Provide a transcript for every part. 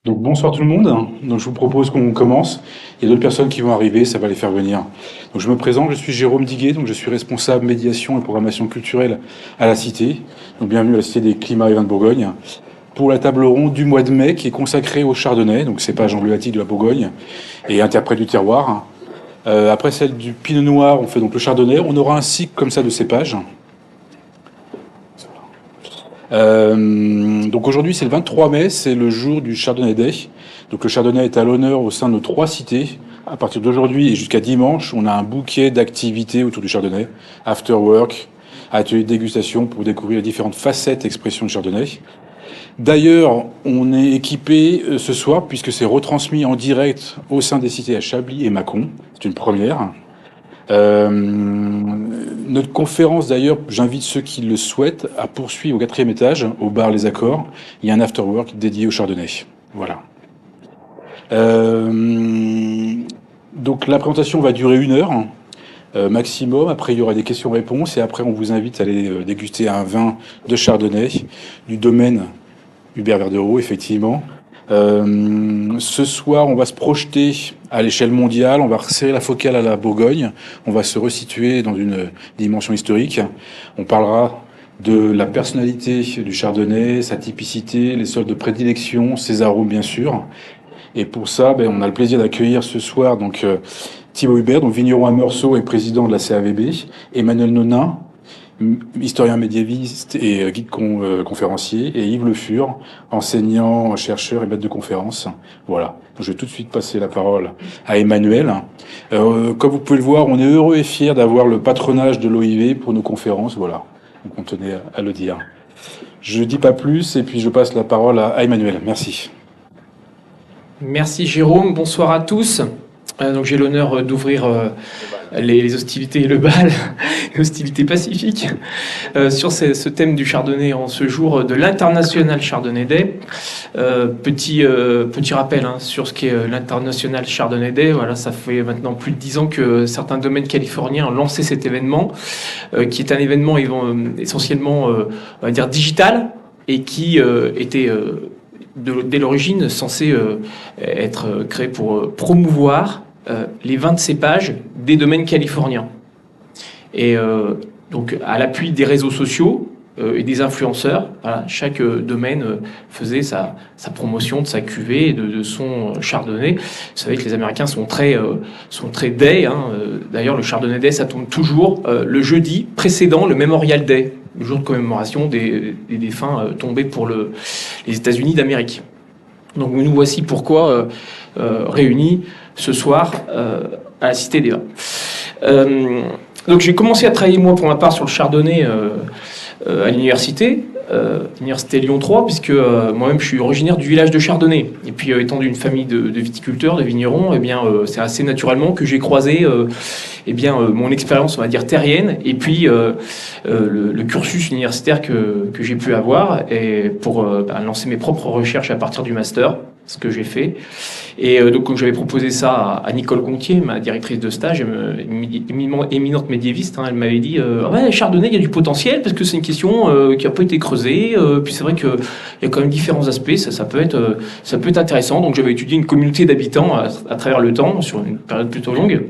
Donc bonsoir tout le monde. Donc je vous propose qu'on commence. Il y a d'autres personnes qui vont arriver, ça va les faire venir. Donc je me présente, je suis Jérôme Diguet, donc je suis responsable médiation et programmation culturelle à la Cité. Donc bienvenue à la Cité des Climats et Vins de Bourgogne. Pour la table ronde du mois de mai qui est consacrée au Chardonnay, donc cépage emblématique de la Bourgogne et interprète du terroir. Après celle du Pinot Noir, on fait donc le Chardonnay. On aura un cycle comme ça de cépages. Donc aujourd'hui c'est le 23 mai, c'est le jour du Chardonnay Day. Donc le Chardonnay est à l'honneur au sein de nos 3 cités. À partir d'aujourd'hui et jusqu'à dimanche, on a un bouquet d'activités autour du Chardonnay, after work, ateliers de dégustation pour découvrir les différentes facettes et expressions du Chardonnay. D'ailleurs, on est équipé ce soir puisque c'est retransmis en direct au sein des cités à Chablis et Mâcon. C'est une première. Notre conférence, d'ailleurs, j'invite ceux qui le souhaitent à poursuivre au 4e étage, au bar Les Accords. Il y a un afterwork dédié au Chardonnay. Voilà. Donc la présentation va durer 1 heure maximum. Après, il y aura des questions-réponses et après, on vous invite à aller déguster un vin de Chardonnay du domaine Hubert Verdereau, effectivement. Ce soir, on va se projeter à l'échelle mondiale, on va resserrer la focale à la Bourgogne, on va se resituer dans une dimension historique. On parlera de la personnalité du Chardonnay, sa typicité, les sols de prédilection, ses arômes bien sûr. Et pour ça, on a le plaisir d'accueillir ce soir donc Thibaut Hubert, donc vigneron à Meursault et président de la CAVB, Emmanuel Nonin, historien médiéviste et guide conférencier, et Yves Le Fur, enseignant, chercheur et maître de conférence. Voilà. Je vais tout de suite passer la parole à Emmanuel. Comme vous pouvez le voir, on est heureux et fiers d'avoir le patronage de l'OIV pour nos conférences. Voilà. Donc on tenait à le dire. Je ne dis pas plus et puis je passe la parole à Emmanuel. Merci. Merci Jérôme, bonsoir à tous. Donc j'ai l'honneur d'ouvrir les hostilités et le bal, les hostilités pacifiques, sur ce thème du Chardonnay en ce jour de l'International Chardonnay Day. Petit rappel sur ce qu'est l'International Chardonnay Day. Voilà, ça fait maintenant plus de 10 ans que certains domaines californiens ont lancé cet événement, qui est un événement essentiellement, on va dire, digital, et qui était dès l'origine censé être créé pour promouvoir les vins de cépage des domaines californiens. Et donc, à l'appui des réseaux sociaux et des influenceurs, voilà, chaque domaine faisait sa promotion de sa cuvée et de son Chardonnay. Vous savez que les Américains sont très day. D'ailleurs, le Chardonnay Day, ça tombe toujours le jeudi précédent le Memorial Day, le jour de commémoration des défunts tombés pour les États-Unis d'Amérique. Donc nous voici pourquoi réunis ce soir à la Cité des Vins. Donc j'ai commencé à travailler moi pour ma part sur le Chardonnay à l'université Lyon 3, puisque moi-même je suis originaire du village de Chardonnay. Et puis étant d'une famille de viticulteurs, de vignerons, c'est assez naturellement que j'ai croisé mon expérience, on va dire, terrienne, et puis le cursus universitaire que j'ai pu avoir, et pour lancer mes propres recherches à partir du master, ce que j'ai fait. Et donc quand j'avais proposé ça à Nicole Gontier, ma directrice de stage, éminente médiéviste, elle m'avait dit ouais, Chardonnay, il y a du potentiel parce que c'est une question qui n'a pas été creusée, puis c'est vrai qu'il y a quand même différents aspects, ça peut être intéressant. Donc j'avais étudié une communauté d'habitants à travers le temps, sur une période plutôt longue,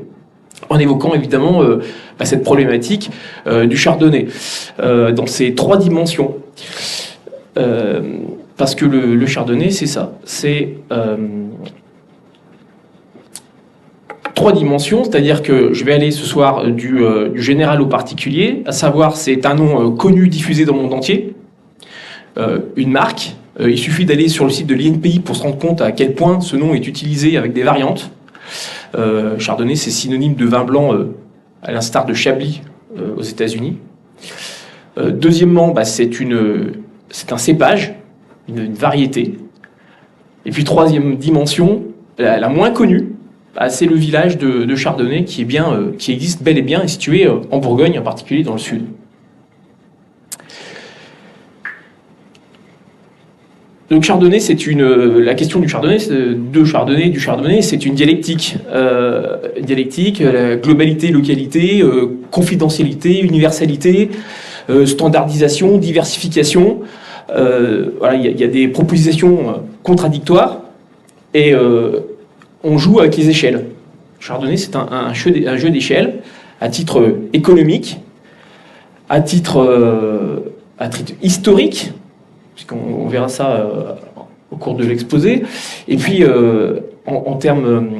en évoquant évidemment cette problématique du Chardonnay dans ses 3 dimensions. Parce que le Chardonnay, c'est ça. C'est 3 dimensions, c'est-à-dire que je vais aller ce soir du général au particulier, à savoir c'est un nom connu, diffusé dans le monde entier, une marque. Il suffit d'aller sur le site de l'INPI pour se rendre compte à quel point ce nom est utilisé avec des variantes. Chardonnay, c'est synonyme de vin blanc à l'instar de Chablis aux États-Unis. Deuxièmement, c'est un cépage, une variété. Et puis 3e dimension, la moins connue, c'est le village de Chardonnay qui existe bel et bien et situé en Bourgogne, en particulier dans le sud. Donc Chardonnay, la question du Chardonnay, du Chardonnay, c'est une dialectique. La globalité, localité, confidentialité, universalité, standardisation, diversification. Il y a des propositions contradictoires, Et on joue avec les échelles. Chardonnay, c'est un jeu d'échelles à titre économique, à titre historique, puisqu'on verra ça au cours de l'exposé, et puis en termes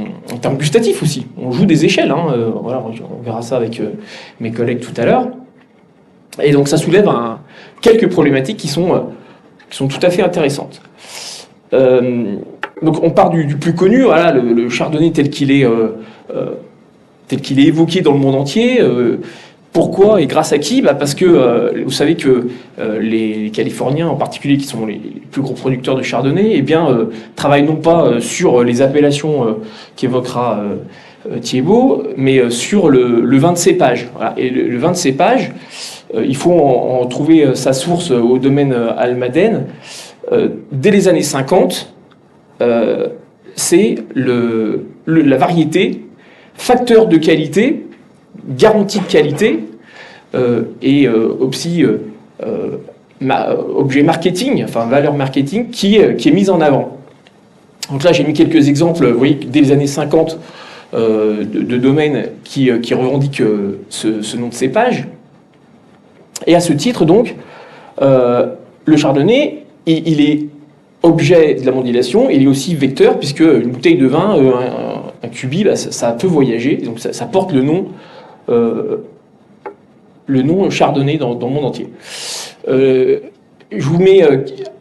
gustatifs aussi. On joue des échelles, voilà, on verra ça avec mes collègues tout à l'heure. Et donc ça soulève quelques problématiques qui sont tout à fait intéressantes. Donc on part du plus connu, voilà, le chardonnay tel qu'il est évoqué dans le monde entier. Pourquoi et grâce à qui? Parce que vous savez que les Californiens en particulier, qui sont les plus gros producteurs de chardonnay, travaillent non pas sur les appellations qu'évoquera Thiébaut, mais sur le vin de cépage. Voilà. Et le vin de cépage, il faut en trouver sa source au domaine Almaden. Dès les années 50, c'est la variété, facteur de qualité, garantie de qualité, et aussi objet marketing, enfin valeur marketing, qui est mise en avant. Donc là, j'ai mis quelques exemples, vous voyez, dès les années 50, de domaines qui revendiquent ce nom de cépage. Et à ce titre, donc, le chardonnay, il est objet de la mondialisation, il est aussi vecteur, puisque une bouteille de vin, un cubi, ça peut voyager, donc ça porte le nom chardonnay dans le monde entier. Je vous mets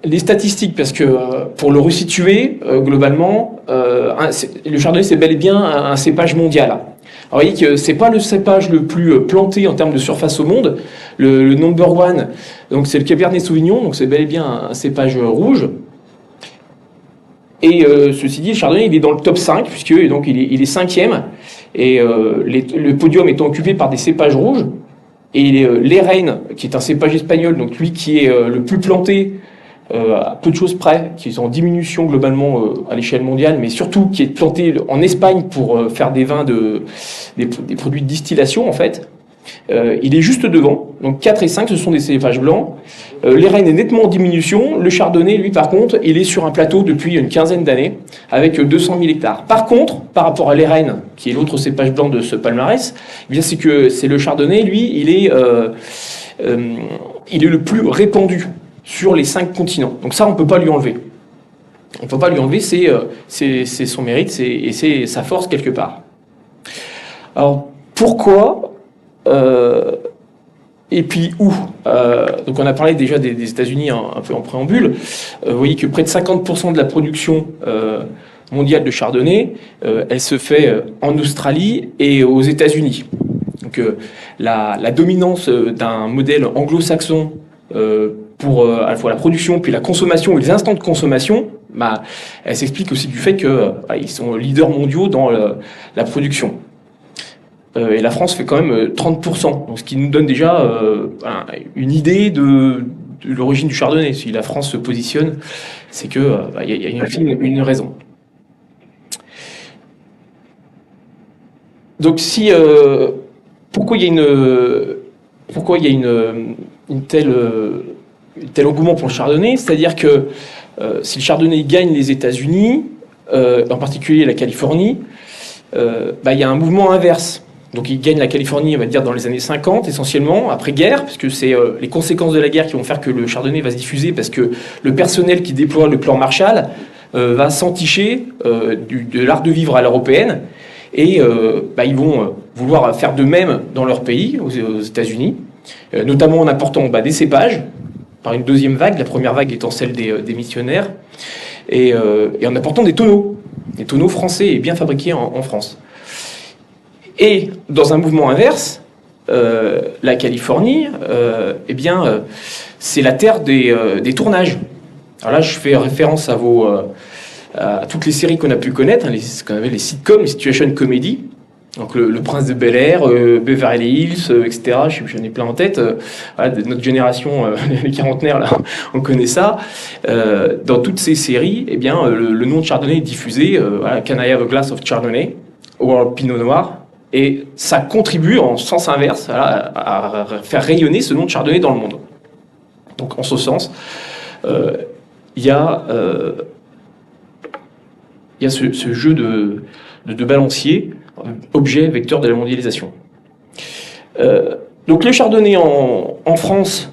les statistiques, parce que pour le resituer, globalement, le chardonnay, c'est bel et bien un cépage mondial. Alors, vous voyez que c'est pas le cépage le plus planté en termes de surface au monde. Le number one, donc c'est le Cabernet Sauvignon, donc c'est bel et bien un cépage rouge. Et ceci dit, le chardonnay, il est dans le top 5, puisque donc, il est 5e, et le podium étant occupé par des cépages rouges. Et l'Airain, qui est un cépage espagnol, donc lui qui est le plus planté, à peu de choses près, qui est en diminution globalement à l'échelle mondiale, mais surtout qui est planté en Espagne pour faire des vins, des produits de distillation en fait. Il est juste devant, donc 4 et 5, ce sont des cépages blancs. L'Airain est nettement en diminution. Le chardonnay, lui, par contre, il est sur un plateau depuis une quinzaine d'années, avec 200 000 hectares. Par contre, par rapport à l'Airain, qui est l'autre cépage blanc de ce palmarès, eh bien, c'est le chardonnay, lui, il est le plus répandu sur les 5 continents. Donc ça, on ne peut pas lui enlever. On ne peut pas lui enlever, c'est son mérite, et c'est sa force quelque part. Alors, pourquoi et puis où donc on a parlé déjà des États-Unis un peu en préambule. Vous voyez que près de 50% de la production mondiale de chardonnay, elle se fait en Australie et aux États-Unis. Donc la dominance d'un modèle anglo-saxon pour à la fois la production puis la consommation et les instants de consommation, elle s'explique aussi du fait qu'ils sont leaders mondiaux dans la production. Et la France fait quand même 30%, donc ce qui nous donne déjà une idée de l'origine du chardonnay. Si la France se positionne, c'est qu'il y a une raison. Donc pourquoi il y a une tel engouement pour le chardonnay? C'est-à-dire que si le chardonnay gagne les États-Unis, en particulier la Californie, il y a un mouvement inverse. Donc il gagne la Californie, on va dire, dans les années 50, essentiellement, après-guerre, puisque c'est les conséquences de la guerre qui vont faire que le chardonnay va se diffuser, parce que le personnel qui déploie le plan Marshall va s'enticher de l'art de vivre à l'européenne, et ils vont vouloir faire de même dans leur pays, aux États-Unis, notamment en apportant des cépages, par une deuxième vague, la première vague étant celle des missionnaires, et en apportant des tonneaux français et bien fabriqués en France. Et dans un mouvement inverse, la Californie, c'est la terre des tournages. Alors là, je fais référence à toutes les séries qu'on a pu connaître, ce qu'on appelle les sitcoms, les situation comedy. Donc le Prince de Bel-Air, Beverly Hills, etc. J'en ai plein en tête. De notre génération, les quarantenaires, là, on connaît ça. Dans toutes ces séries, le nom de Chardonnay est diffusé. Can I have a glass of Chardonnay? Ou alors Pinot Noir. Et ça contribue en sens inverse à faire rayonner ce nom de Chardonnay dans le monde. Donc en ce sens, il y a il y a ce jeu de balancier, objet, vecteur de la mondialisation. Donc le chardonnay en France,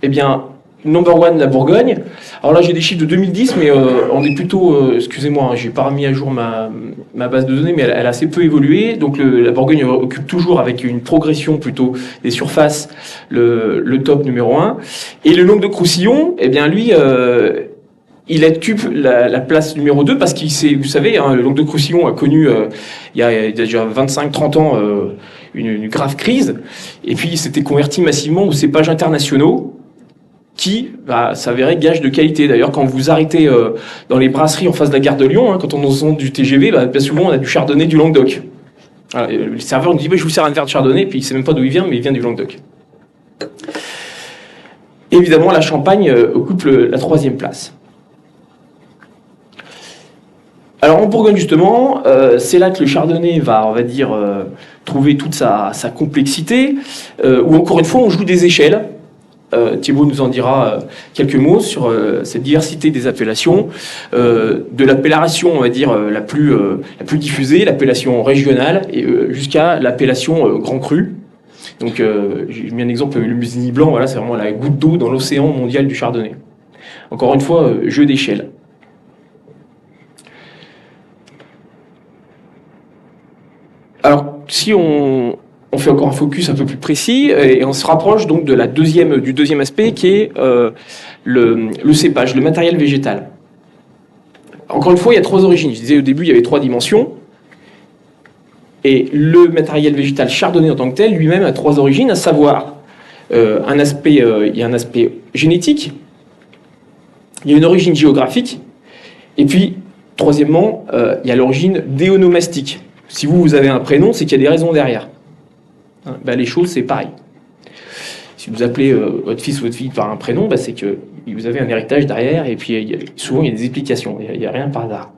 eh bien, number one, la Bourgogne. Alors là, j'ai des chiffres de 2010, mais on est plutôt, excusez-moi, j'ai pas remis à jour ma base de données, mais elle a assez peu évolué. Donc la Bourgogne occupe toujours, avec une progression plutôt des surfaces, le top numéro 1. Et le Languedoc-Roussillon, eh bien lui, il occupe la place numéro 2 parce qu'il s'est, vous savez, hein, le Languedoc-Roussillon a connu il y a déjà 25-30 ans une grave crise, et puis il s'était converti massivement aux cépages internationaux qui s'avérait gage de qualité. D'ailleurs, quand vous arrêtez dans les brasseries en face de la gare de Lyon, hein, quand on descend du TGV, bien souvent on a du chardonnay du Languedoc. Alors, le serveur nous dit je vous sers un verre de chardonnay, puis il ne sait même pas d'où il vient, mais il vient du Languedoc. Évidemment, la Champagne occupe la 3e place. Alors en Bourgogne justement, c'est là que le chardonnay va, on va dire, trouver toute sa complexité, où encore une fois on joue des échelles. Thibaut nous en dira quelques mots sur cette diversité des appellations, de l'appellation, on va dire, la plus diffusée, l'appellation régionale, et jusqu'à l'appellation grand cru. Donc j'ai mis un exemple, le Musigny blanc, voilà, c'est vraiment la goutte d'eau dans l'océan mondial du chardonnay. Encore une fois, jeu d'échelle. Alors, si on fait encore un focus un peu plus précis, et on se rapproche donc de du deuxième aspect, qui est le cépage, le matériel végétal. Encore une fois, il y a 3 origines. Je disais au début, il y avait 3 dimensions. Et le matériel végétal chardonnay en tant que tel, lui-même, a 3 origines, à savoir il y a un aspect génétique, il y a une origine géographique, et puis, troisièmement, il y a l'origine déonomastique. Si vous avez un prénom, c'est qu'il y a des raisons derrière. Les choses, c'est pareil. Si vous appelez votre fils ou votre fille par un prénom, c'est que vous avez un héritage derrière, et puis souvent il y a des explications, il n'y a rien par hasard.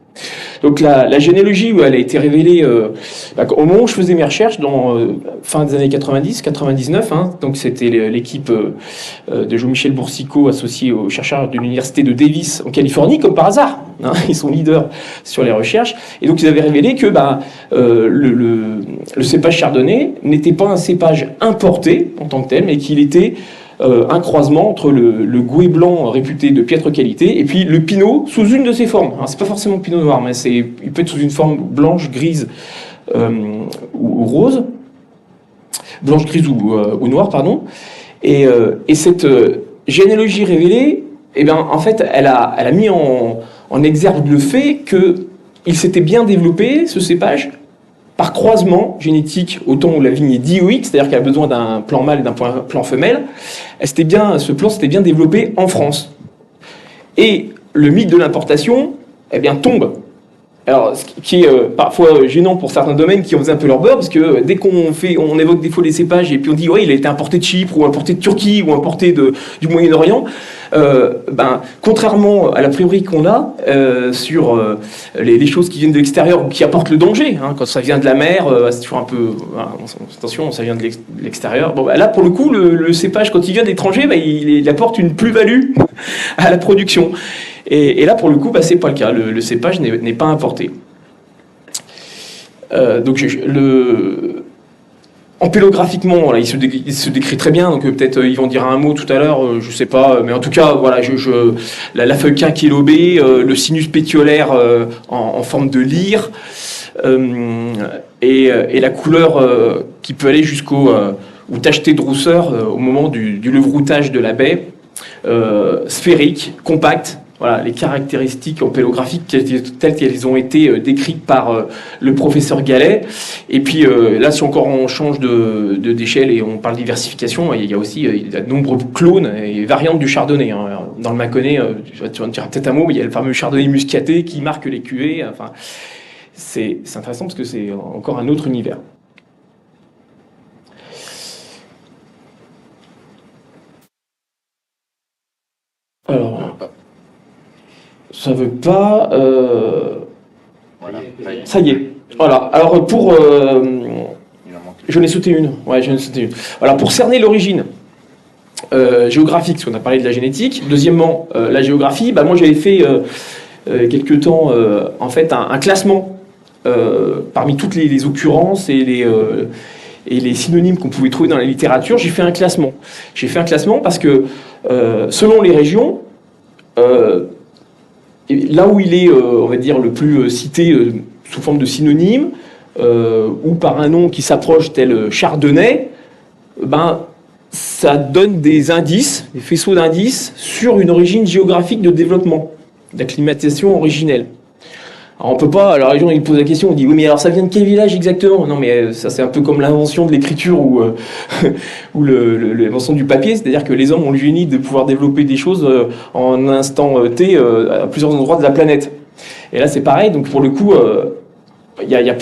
Donc la généalogie, où elle a été révélée au moment où je faisais mes recherches, dans fin des années 90, 99, donc c'était l'équipe de Jean-Michel Boursicot, associé aux chercheurs de l'université de Davis en Californie, comme par hasard. Ils sont leaders sur les recherches, et donc ils avaient révélé que le cépage chardonnay n'était pas un cépage importé en tant que tel, mais qu'il était un croisement entre le gouais blanc réputé de piètre qualité et puis le pinot sous une de ses formes. Alors, c'est pas forcément pinot noir, mais il peut être sous une forme blanche, grise ou rose, blanche, grise ou noire, pardon. Et cette généalogie révélée, en fait, elle a mis en exergue le fait qu'il s'était bien développé, ce cépage, par croisement génétique au temps où la vigne est dioïque, c'est-à-dire qu'elle a besoin d'un plant mâle et d'un plant femelle. Ce plant s'était bien développé en France. Et le mythe de l'importation, tombe. Alors, ce qui est parfois gênant pour certains domaines qui en faisaient un peu leur beurre, parce que dès on évoque des fois les cépages et puis on dit il a été importé de Chypre ou importé de Turquie ou importé du Moyen-Orient, contrairement à l'a priori qu'on a sur les choses qui viennent de l'extérieur ou qui apportent le danger, quand ça vient de la mer, c'est toujours un peu attention, ça vient de l'extérieur. Là pour le coup, le cépage quand il vient de l'étranger, il apporte une plus-value à la production. Et là, pour le coup, c'est pas le cas. Le cépage n'est pas importé. Ampélographiquement, voilà, il se décrit très bien. Donc peut-être ils vont dire un mot tout à l'heure, je sais pas. Mais en tout cas, voilà, la feuille K qui est lobée, le sinus pétiolaire en forme de lyre, et la couleur qui peut aller jusqu'au ou tacheté de rousseur au moment du levroutage de la baie, sphérique, compacte. Voilà, les caractéristiques ampélographiques telles qu'elles ont été décrites par le professeur Gallet. Et puis là, si encore on change d'échelle et on parle de diversification, il y a aussi de nombreux clones et variantes du chardonnay. Dans le Mâconnais, tu en diras peut-être un mot, il y a le fameux chardonnay muscaté qui marque les cuvées. Enfin, c'est intéressant parce que c'est encore un autre univers. Alors... Ça veut pas... Voilà, ça y est. Voilà. Alors pour... j'en ai sauté une. Ouais, j'en ai sauté une. Voilà, pour cerner l'origine géographique, parce qu'on a parlé de la génétique. Deuxièmement, la géographie. Moi, j'avais fait quelque temps en fait un classement parmi toutes les occurrences et les synonymes qu'on pouvait trouver dans la littérature. J'ai fait un classement. J'ai fait un classement parce que selon les régions, là où il est, on va dire, le plus cité sous forme de synonyme, ou par un nom qui s'approche tel chardonnay, ben, ça donne des indices, des faisceaux d'indices sur une origine géographique de développement, d'acclimatation originelle. Alors on peut pas, alors les gens ils posent la question, on dit oui mais alors ça vient de quel village exactement? Non mais ça c'est un peu comme l'invention de l'écriture ou l'invention du papier, c'est-à-dire que les hommes ont le génie de pouvoir développer des choses en un instant T à plusieurs endroits de la planète. Et là c'est pareil, donc pour le coup il y a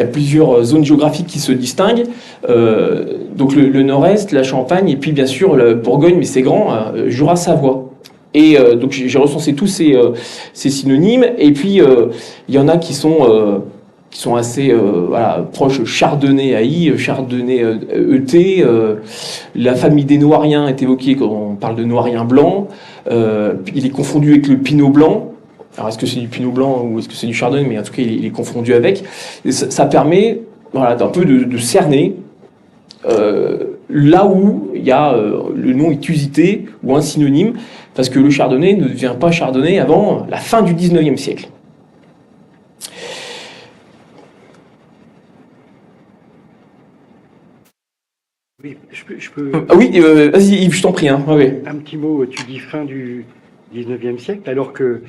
plusieurs zones géographiques qui se distinguent, donc le nord-est, la Champagne et puis bien sûr la Bourgogne, mais c'est grand, Jura-Savoie. Et donc j'ai recensé tous ces synonymes, et puis il y en a qui sont assez voilà, proches, chardonnay AI, chardonnay ET, la famille des noiriens est évoquée quand on parle de noirien blanc, il est confondu avec le pinot blanc. Alors est-ce que c'est du pinot blanc ou est-ce que c'est du chardonnay, mais en tout cas il est confondu avec. Et ça permet voilà, d'un peu de cerner là où il y a le nom est usité ou un synonyme, parce que le chardonnay ne devient pas chardonnay avant la fin du 19e siècle. Oui, je peux Ah oui, vas-y Yves, je t'en prie. Hein. Ouais. un petit mot, tu dis fin du 19e siècle, alors que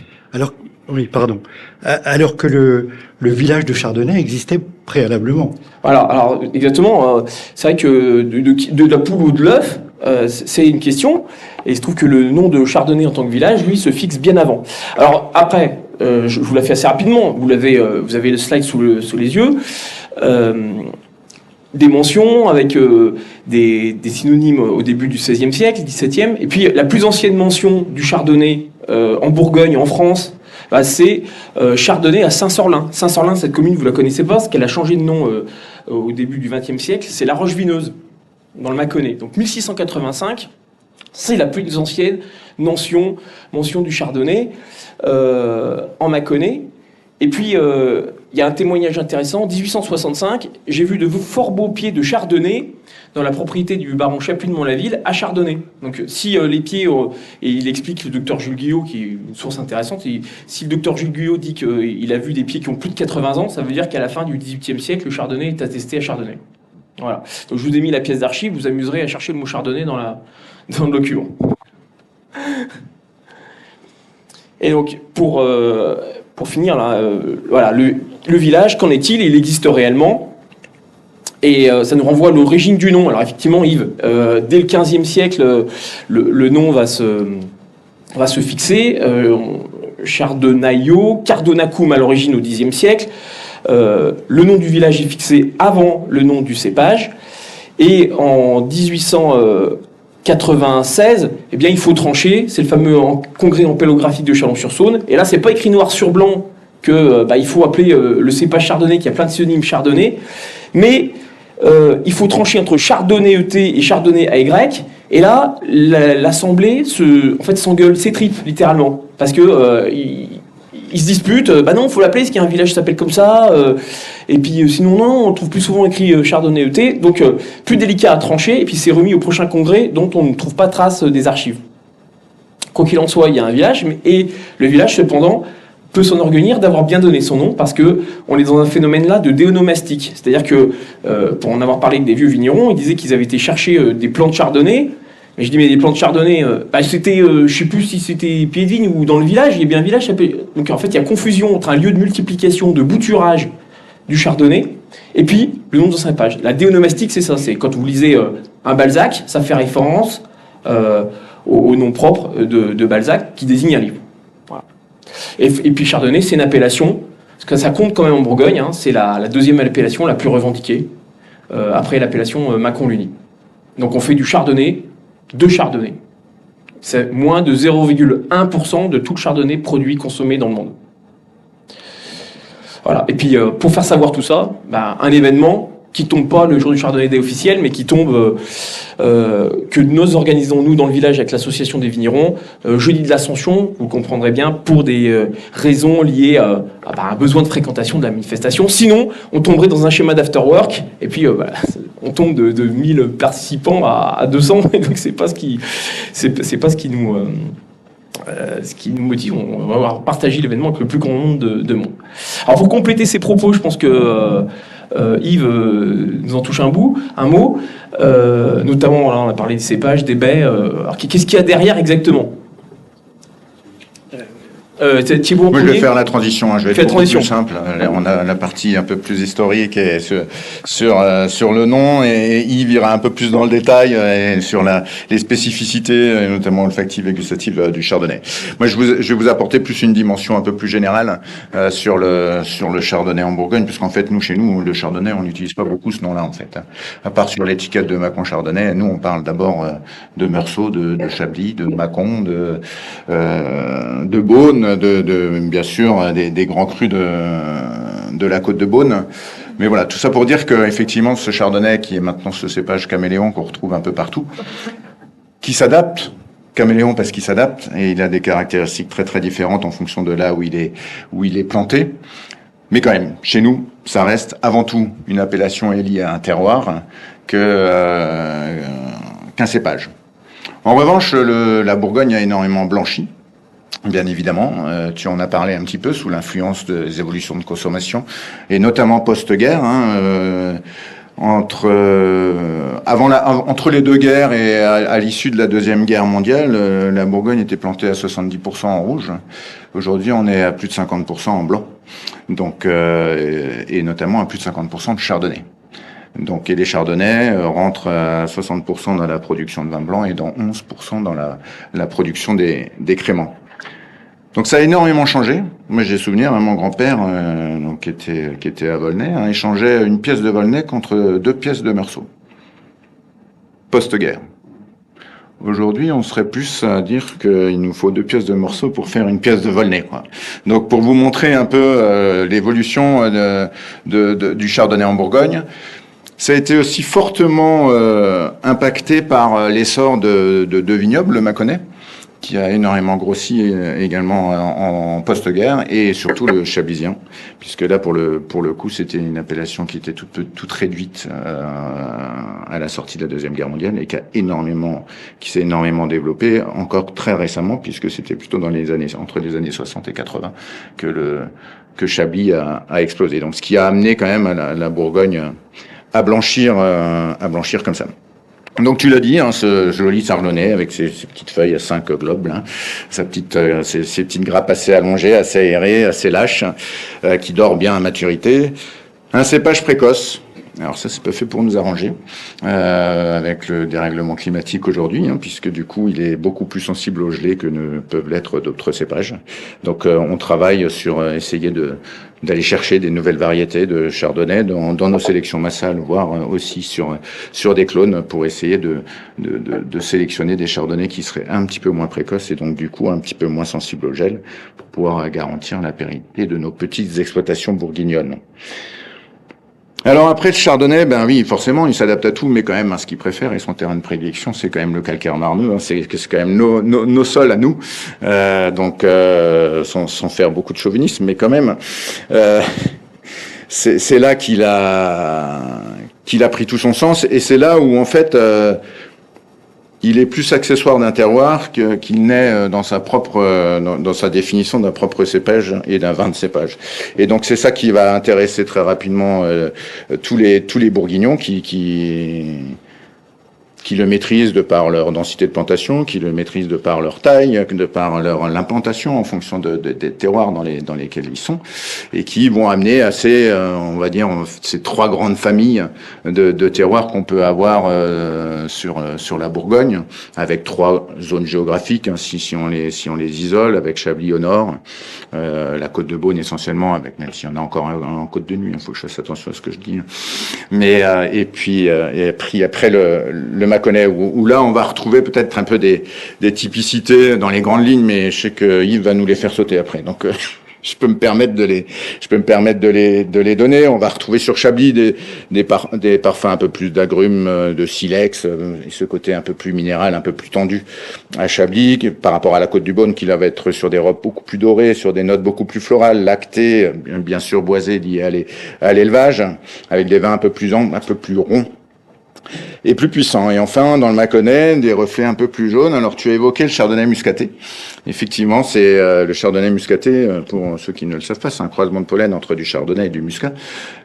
le village de Chardonnay existait préalablement. Voilà, alors exactement, c'est vrai que de la poule ou de l'œuf, c'est une question, et il se trouve que le nom de Chardonnay en tant que village, lui, se fixe bien avant. Alors après, je vous la fais assez rapidement, vous avez le slide sous les yeux, des mentions avec des synonymes au début du XVIe siècle, XVIIe, et puis la plus ancienne mention du Chardonnay en Bourgogne, en France, bah, c'est Chardonnay à Saint-Sorlin. Saint-Sorlin, cette commune, vous la connaissez pas, parce qu'elle a changé de nom au début du XXe siècle, c'est La Roche-Vineuse, dans le Mâconnais. Donc 1685, c'est la plus ancienne mention du Chardonnay en Mâconnais. Et puis, il y a un témoignage intéressant. En 1865, j'ai vu de fort beaux pieds de Chardonnay dans la propriété du baron Chapuis de Mont-la-Ville à Chardonnay. Donc, si les pieds, et il explique le docteur Jules Guyot, qui est une source intéressante, si le docteur Jules Guyot dit qu'il a vu des pieds qui ont plus de 80 ans, ça veut dire qu'à la fin du XVIIIe siècle, le Chardonnay est attesté à Chardonnay. Voilà. Donc, je vous ai mis la pièce d'archive, vous amuserez à chercher le mot Chardonnay dans le document. Et donc, pour finir, là, voilà, le village, qu'en est-il? Il existe réellement. Et ça nous renvoie à l'origine du nom. Alors effectivement, Yves, dès le XVe siècle, le nom va se fixer. Chardonnaio, Cardonacum à l'origine au Xe siècle. Le nom du village est fixé avant le nom du cépage. Et en 1896, eh bien, il faut trancher. C'est le fameux congrès ampélographique de Chalon-sur-Saône. Et là, c'est pas écrit noir sur blanc que il faut appeler le cépage chardonnay, qui a plein de synonymes chardonnay. Mais il faut trancher entre chardonnay ET et chardonnay AY. Et là, l'assemblée s'engueule, s'étripe littéralement, parce que ils se disputent. Bah non, faut l'appeler, parce qu'il y a un village qui s'appelle comme ça. Et puis sinon non, on le trouve plus souvent écrit chardonnay ET. Donc plus délicat à trancher. Et puis c'est remis au prochain congrès, dont on ne trouve pas trace des archives. Quoi qu'il en soit, il y a un village, et le village cependant peut s'enorgueillir d'avoir bien donné son nom, parce que on est dans un phénomène là de déonomastique. C'est-à-dire que, pour en avoir parlé avec des vieux vignerons, ils disaient qu'ils avaient été chercher des plants de chardonnay. Mais je dis, mais des plants de chardonnay, c'était, je sais plus si c'était pied de vigne ou dans le village, il y a bien un village. Donc en fait, il y a confusion entre un lieu de multiplication, de bouturage du chardonnay, et puis le nom de son cépage. La déonomastique, c'est ça. C'est quand vous lisez un Balzac, ça fait référence au nom propre de Balzac, qui désigne un livre. Voilà. Et puis chardonnay, c'est une appellation, parce que ça compte quand même en Bourgogne, hein, c'est la deuxième appellation la plus revendiquée, après l'appellation Mâcon-Luni. Donc on fait du chardonnay, de chardonnay. C'est moins de 0,1% de tout le chardonnay produit, consommé dans le monde. Voilà. Et puis pour faire savoir tout ça, un événement, qui tombe pas le jour du Chardonnay Day officiel, mais qui tombe que nous organisons nous dans le village avec l'association des vignerons jeudi de l'Ascension. Vous comprendrez bien, pour des raisons liées à un besoin de fréquentation de la manifestation. Sinon, on tomberait dans un schéma d'afterwork et puis voilà, on tombe de 1000 participants à 200. Et donc c'est pas ce qui nous motive. On va avoir partagé l'événement avec le plus grand nombre de monde. Alors pour compléter ces propos, je pense que Yves nous en touche un mot, notamment là, on a parlé des cépages, des baies. Alors qu'est-ce qu'il y a derrière exactement? Thibaut, moi, je vais faire la transition. Je vais être beaucoup plus simple. On a la partie un peu plus historique et sur le nom, et Yves ira un peu plus dans le détail et sur les spécificités, notamment olfactives et gustatives du Chardonnay. Moi, je vais vous apporter plus une dimension un peu plus générale sur le Chardonnay en Bourgogne, puisqu'en fait, chez nous, le Chardonnay, on n'utilise pas beaucoup ce nom-là, en fait. À part sur l'étiquette de Mâcon Chardonnay, nous, on parle d'abord de Meursault, de Chablis, de Mâcon, de Beaune, bien sûr des grands crus de la côte de Beaune. Mais voilà, tout ça pour dire que effectivement ce Chardonnay, qui est maintenant ce cépage caméléon qu'on retrouve un peu partout, qui s'adapte, caméléon parce qu'il s'adapte, et il a des caractéristiques très très différentes en fonction de là où il est planté. Mais quand même, chez nous, ça reste avant tout une appellation liée à un terroir qu'un cépage. En revanche, la Bourgogne a énormément blanchi. Bien évidemment, tu en as parlé un petit peu, sous l'influence des évolutions de consommation, et notamment post-guerre, entre les deux guerres et à l'issue de la Deuxième Guerre mondiale, la Bourgogne était plantée à 70% en rouge. Aujourd'hui, on est à plus de 50% en blanc, donc et notamment à plus de 50% de chardonnay. Donc, et les chardonnays rentrent à 60% dans la production de vin blanc et dans 11% dans la production des créments. Donc ça a énormément changé. Moi j'ai souvenir, mon grand-père, qui était à Volnay, échangeait une pièce de Volnay contre 2 pièces de Meursault. Post-guerre. Aujourd'hui, on serait plus à dire qu'il nous faut 2 pièces de Meursault pour faire une pièce de Volnay, quoi. Donc pour vous montrer un peu l'évolution du Chardonnay en Bourgogne, ça a été aussi fortement impacté par l'essor de vignobles, le Mâconnais, qui a énormément grossi également en post-guerre, et surtout le chablisien, puisque là, pour le coup, c'était une appellation qui était toute réduite à la sortie de la Deuxième Guerre mondiale, et qui s'est énormément développée encore très récemment, puisque c'était plutôt entre les années 60 et 80 que Chablis a explosé. Donc, ce qui a amené quand même la Bourgogne à blanchir comme ça. Donc tu l'as dit, ce joli chardonnay avec ses petites feuilles à 5 globes, ses petites grappes assez allongées, assez aérées, assez lâches, qui dort bien à maturité. Un cépage précoce. Alors ça, c'est pas fait pour nous arranger avec le dérèglement climatique aujourd'hui, puisque du coup, il est beaucoup plus sensible au gelé que ne peuvent l'être d'autres cépages. Donc on travaille sur essayer d'aller chercher des nouvelles variétés de chardonnay dans nos sélections massales, voire aussi sur des clones, pour essayer de sélectionner des chardonnays qui seraient un petit peu moins précoces et donc du coup un petit peu moins sensibles au gel, pour pouvoir garantir la pérennité de nos petites exploitations bourguignonnes. Alors après, le chardonnay, ben oui, forcément, il s'adapte à tout, mais quand même, ce qu'il préfère et son terrain de prédilection, c'est quand même le calcaire marneux, c'est quand même nos sols à nous, donc sans faire beaucoup de chauvinisme, mais quand même, c'est là qu'il a pris tout son sens, et c'est là où en fait il est plus accessoire d'un terroir qu'il n'est dans sa définition d'un propre cépage et d'un vin de cépage. Et donc c'est ça qui va intéresser très rapidement tous les bourguignons qui le maîtrisent de par leur densité de plantation, qui le maîtrisent de par leur taille, de par l'implantation en fonction des terroirs dans lesquels ils sont, et qui vont amener on va dire, ces 3 grandes familles de terroirs qu'on peut avoir sur la Bourgogne, avec 3 zones géographiques, si on les isole, avec Chablis au nord, la côte de Beaune essentiellement, même s'il y en a encore en côte de nuit, il faut que je fasse attention à ce que je dis. Mais et puis après le Mâconnais, où là on va retrouver peut-être un peu des typicités dans les grandes lignes, mais je sais que Yves va nous les faire sauter après. Donc je peux me permettre de les donner. On va retrouver sur Chablis des parfums un peu plus d'agrumes, de silex, et ce côté un peu plus minéral, un peu plus tendu à Chablis, par rapport à la Côte du Beaune, qui là va être sur des robes beaucoup plus dorées, sur des notes beaucoup plus florales, lactées, bien sûr boisées liées à l'élevage, avec des vins un peu plus ronds et plus puissants. Et enfin, dans le Mâconnais, des reflets un peu plus jaunes. Alors, tu as évoqué le chardonnay muscaté. Effectivement, c'est le chardonnay muscaté, pour ceux qui ne le savent pas, c'est un croisement de pollen entre du chardonnay et du muscat.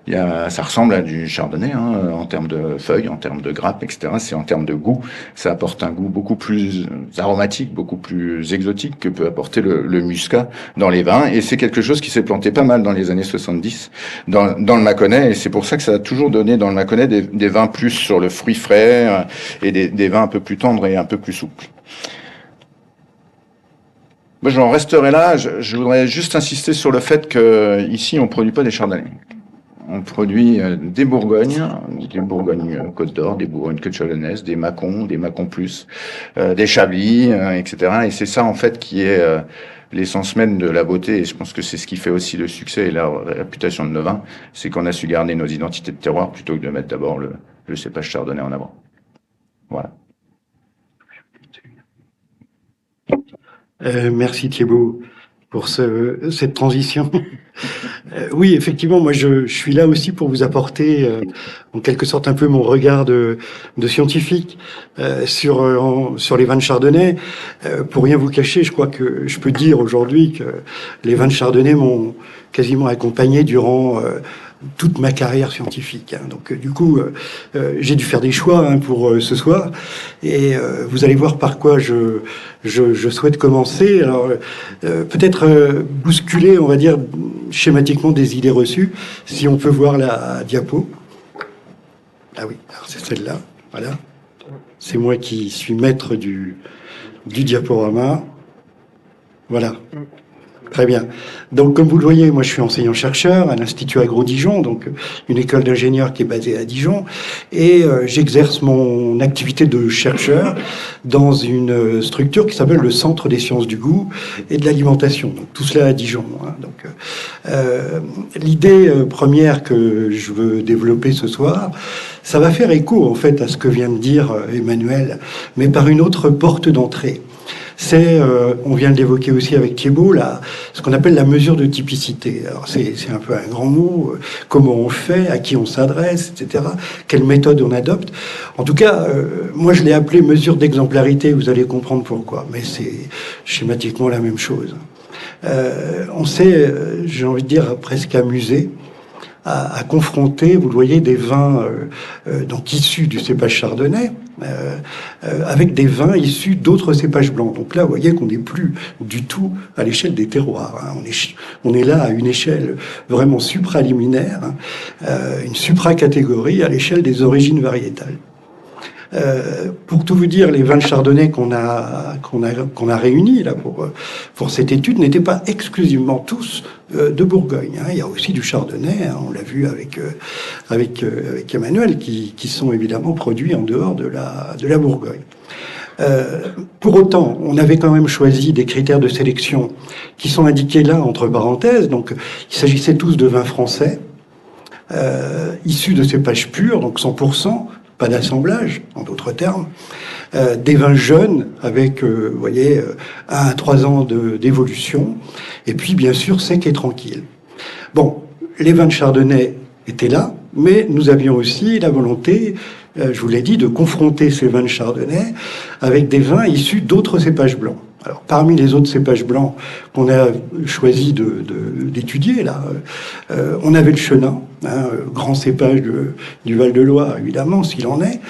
Ça ressemble à du chardonnay, en termes de feuilles, en termes de grappes, etc. C'est en termes de goût. Ça apporte un goût beaucoup plus aromatique, beaucoup plus exotique que peut apporter le muscat dans les vins. Et c'est quelque chose qui s'est planté pas mal dans les années 70 dans le Mâconnais. Et c'est pour ça que ça a toujours donné dans le Mâconnais des vins plus sur le fruit frais et des vins un peu plus tendres et un peu plus souples. Moi, j'en resterai là. Je voudrais juste insister sur le fait que ici, on produit pas des chardonnays. On produit des Bourgognes Côte d'Or, des Bourgognes Côte Chalonnaise, des Mâcons plus, des Chablis, etc. Et c'est ça, en fait, qui est l'essence même de la beauté. Et je pense que c'est ce qui fait aussi le succès et la réputation de nos vins. C'est qu'on a su garder nos identités de terroir plutôt que de mettre d'abord le cépage chardonnay en avant. Voilà. Merci Thibaut pour cette transition. Oui, effectivement, moi je suis là aussi pour vous apporter en quelque sorte un peu mon regard de scientifique sur les vins de Chardonnay. Pour rien vous cacher, je crois que je peux dire aujourd'hui que les vins de Chardonnay m'ont quasiment accompagné durant toute ma carrière scientifique. Donc du coup, j'ai dû faire des choix pour ce soir, et vous allez voir par quoi je souhaite commencer. Alors peut-être bousculer, on va dire schématiquement, des idées reçues. Si on peut voir la diapo. Ah oui, alors c'est celle-là. Voilà. C'est moi qui suis maître du diaporama. Voilà. Très bien. Donc, comme vous le voyez, moi, je suis enseignant-chercheur à l'Institut Agro-Dijon, donc une école d'ingénieurs qui est basée à Dijon, et j'exerce mon activité de chercheur dans une structure qui s'appelle le Centre des sciences du goût et de l'alimentation. Donc, tout cela à Dijon. Donc, l'idée première que je veux développer ce soir, ça va faire écho, en fait, à ce que vient de dire Emmanuel, mais par une autre porte d'entrée. C'est, on vient de l'évoquer aussi avec Thibaut, ce qu'on appelle la mesure de typicité. Alors c'est un peu un grand mot, comment on fait, à qui on s'adresse, etc. Quelle méthode on adopte. En tout cas, moi je l'ai appelé mesure d'exemplarité, vous allez comprendre pourquoi, mais c'est schématiquement la même chose. On s'est, j'ai envie de dire, presque amusé à confronter, vous le voyez, des vins donc issus du cépage chardonnay avec des vins issus d'autres cépages blancs. Donc là, vous voyez qu'on n'est plus du tout à l'échelle des terroirs. On est là à une échelle vraiment supraliminaire, une supracatégorie à l'échelle des origines variétales. Pour tout vous dire, les vins de Chardonnay qu'on a réunis là pour cette étude n'étaient pas exclusivement tous de Bourgogne. Il y a aussi du Chardonnay, on l'a vu avec Emmanuel, qui sont évidemment produits en dehors de la Bourgogne. Pour autant, on avait quand même choisi des critères de sélection qui sont indiqués là entre parenthèses. Donc, il s'agissait tous de vins français issus de cépages purs, donc 100%. Pas d'assemblage, en d'autres termes, des vins jeunes avec, vous voyez, 1 à 3 ans d'évolution, et puis bien sûr secs et tranquilles. Bon, les vins de Chardonnay étaient là, mais nous avions aussi la volonté, je vous l'ai dit, de confronter ces vins de Chardonnay avec des vins issus d'autres cépages blancs. Alors, parmi les autres cépages blancs qu'on a choisi d'étudier, là, on avait le Chenin, grand cépage du Val-de-Loire, évidemment, s'il en est.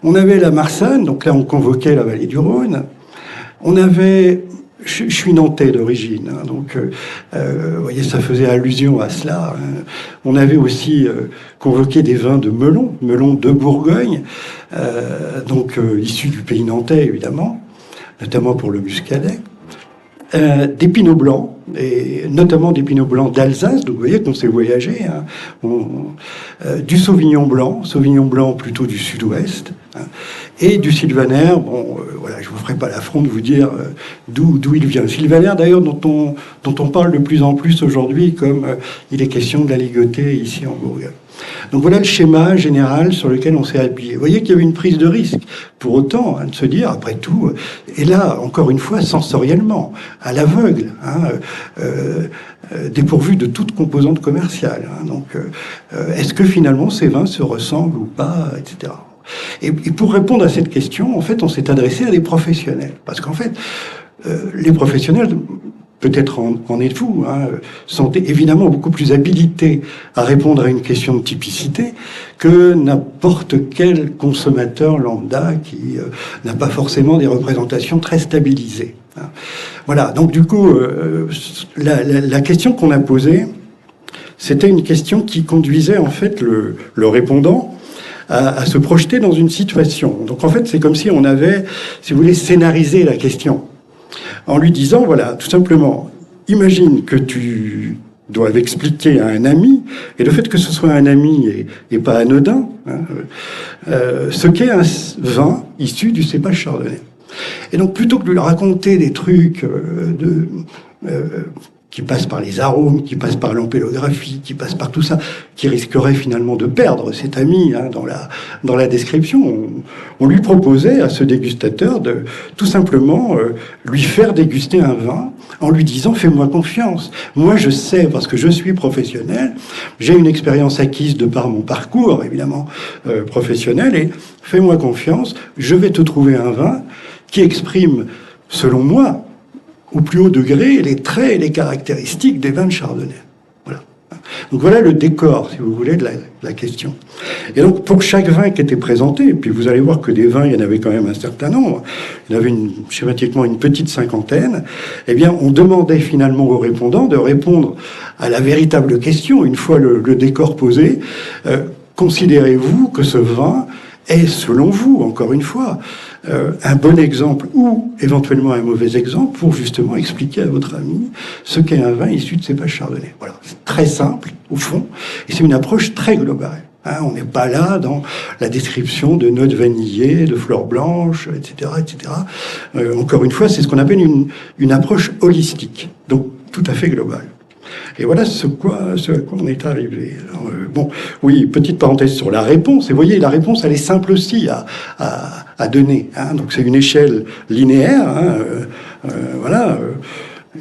On avait la Marsanne, donc là, on convoquait la vallée du Rhône. On avait... Je suis nantais d'origine, donc vous voyez, ça faisait allusion à cela. On avait aussi convoqué des vins de Melon de Bourgogne, donc issus du pays nantais, évidemment, notamment pour le muscadet, des pinots blancs, et notamment des pinots blancs d'Alsace, donc vous voyez qu'on s'est voyagé, du Sauvignon blanc plutôt du sud-ouest, Et du sylvaner, bon, voilà, je vous ferai pas l'affront de vous dire d'où il vient. Le sylvaner, d'ailleurs, dont on parle de plus en plus aujourd'hui, comme il est question de la ligoter ici en Bourgogne. Donc voilà le schéma général sur lequel on s'est appuyé. Vous voyez qu'il y avait une prise de risque, pour autant, de se dire, après tout, et là, encore une fois, sensoriellement, à l'aveugle, dépourvu de toute composante commerciale. Donc, est-ce que finalement ces vins se ressemblent ou pas, etc. Et pour répondre à cette question, en fait, on s'est adressé à des professionnels. Parce qu'en fait, les professionnels, peut-être en êtes-vous, sont évidemment beaucoup plus habilités à répondre à une question de typicité que n'importe quel consommateur lambda qui n'a pas forcément des représentations très stabilisées. Voilà, donc du coup, la question qu'on a posée, c'était une question qui conduisait en fait le répondant à se projeter dans une situation. Donc en fait, c'est comme si on avait, si vous voulez, scénarisé la question en lui disant, voilà, tout simplement, imagine que tu dois expliquer à un ami, et le fait que ce soit un ami et pas anodin, ce qu'est un vin issu du cépage chardonnay. Et donc, plutôt que de lui raconter des trucs qui passent par les arômes, qui passent par l'ampélographie, qui passent par tout ça, qui risquerait finalement de perdre cet ami dans la description, on lui proposait à ce dégustateur de tout simplement lui faire déguster un vin en lui disant « fais-moi confiance, moi je sais parce que je suis professionnel, j'ai une expérience acquise de par mon parcours évidemment professionnel et fais-moi confiance, je vais te trouver un vin qui exprime, selon moi, au plus haut degré, les traits et les caractéristiques des vins de Chardonnay. Voilà. Donc voilà le décor, si vous voulez, de la question. Et donc pour chaque vin qui était présenté, et puis vous allez voir que des vins, il y en avait quand même un certain nombre, il y en avait schématiquement une petite cinquantaine, eh bien on demandait finalement aux répondants de répondre à la véritable question, une fois le décor posé, considérez-vous que ce vin est, selon vous, encore une fois, un bon exemple ou éventuellement un mauvais exemple pour justement expliquer à votre ami ce qu'est un vin issu de cépage chardonnay. Voilà, c'est très simple au fond et c'est une approche très globale. On n'est pas là dans la description de notes vanillées, de fleurs blanches, etc., etc. Encore une fois, c'est ce qu'on appelle une approche holistique, donc tout à fait globale. Et voilà ce à quoi on est arrivé. Alors, bon, oui, petite parenthèse sur la réponse. Et vous voyez, la réponse, elle est simple aussi à donner. Donc c'est une échelle linéaire, voilà,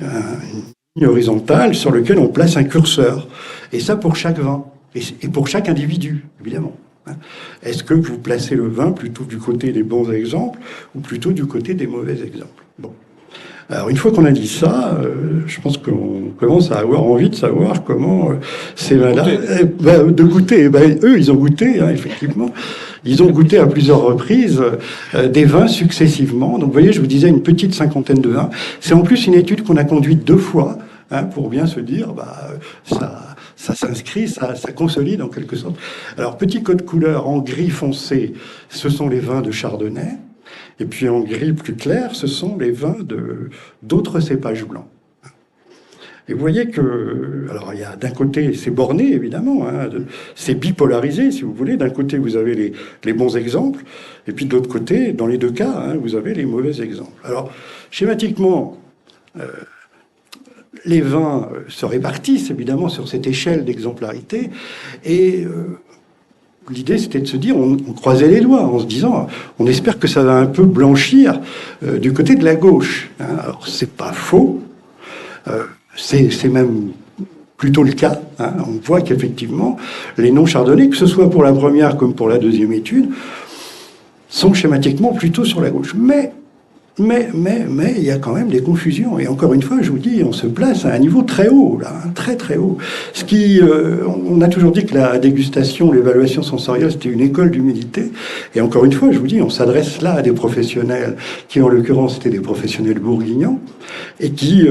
une ligne horizontale sur laquelle on place un curseur. Et ça pour chaque vin. Et pour chaque individu, évidemment. Est-ce que vous placez le vin plutôt du côté des bons exemples ou plutôt du côté des mauvais exemples? Bon. Alors une fois qu'on a dit ça, je pense qu'on commence à avoir envie de savoir comment ces vins-là, de goûter. Eux, ils ont goûté, effectivement. Ils ont goûté à plusieurs reprises des vins successivement. Donc vous voyez, je vous disais une petite cinquantaine de vins. C'est en plus une étude qu'on a conduite 2 fois pour bien se dire, ça s'inscrit, ça consolide en quelque sorte. Alors petit code couleur en gris foncé, ce sont les vins de Chardonnay. Et puis en gris plus clair, ce sont les vins d'autres cépages blancs. Et vous voyez que, alors il y a d'un côté, c'est borné évidemment, c'est bipolarisé si vous voulez. D'un côté, vous avez les bons exemples, et puis de l'autre côté, dans les 2 cas, vous avez les mauvais exemples. Alors schématiquement, les vins se répartissent évidemment sur cette échelle d'exemplarité, et l'idée, c'était de se dire, on croisait les doigts en se disant, on espère que ça va un peu blanchir du côté de la gauche. Alors, c'est pas faux, c'est même plutôt le cas. On voit qu'effectivement, les noms chardonnays, que ce soit pour la première comme pour la deuxième étude, sont schématiquement plutôt sur la gauche. Mais il y a quand même des confusions. Et encore une fois, je vous dis, on se place à un niveau très haut, là, très très haut. Ce qui, on a toujours dit que la dégustation, l'évaluation sensorielle, c'était une école d'humilité. Et encore une fois, je vous dis, on s'adresse là à des professionnels qui, en l'occurrence, étaient des professionnels bourguignons et qui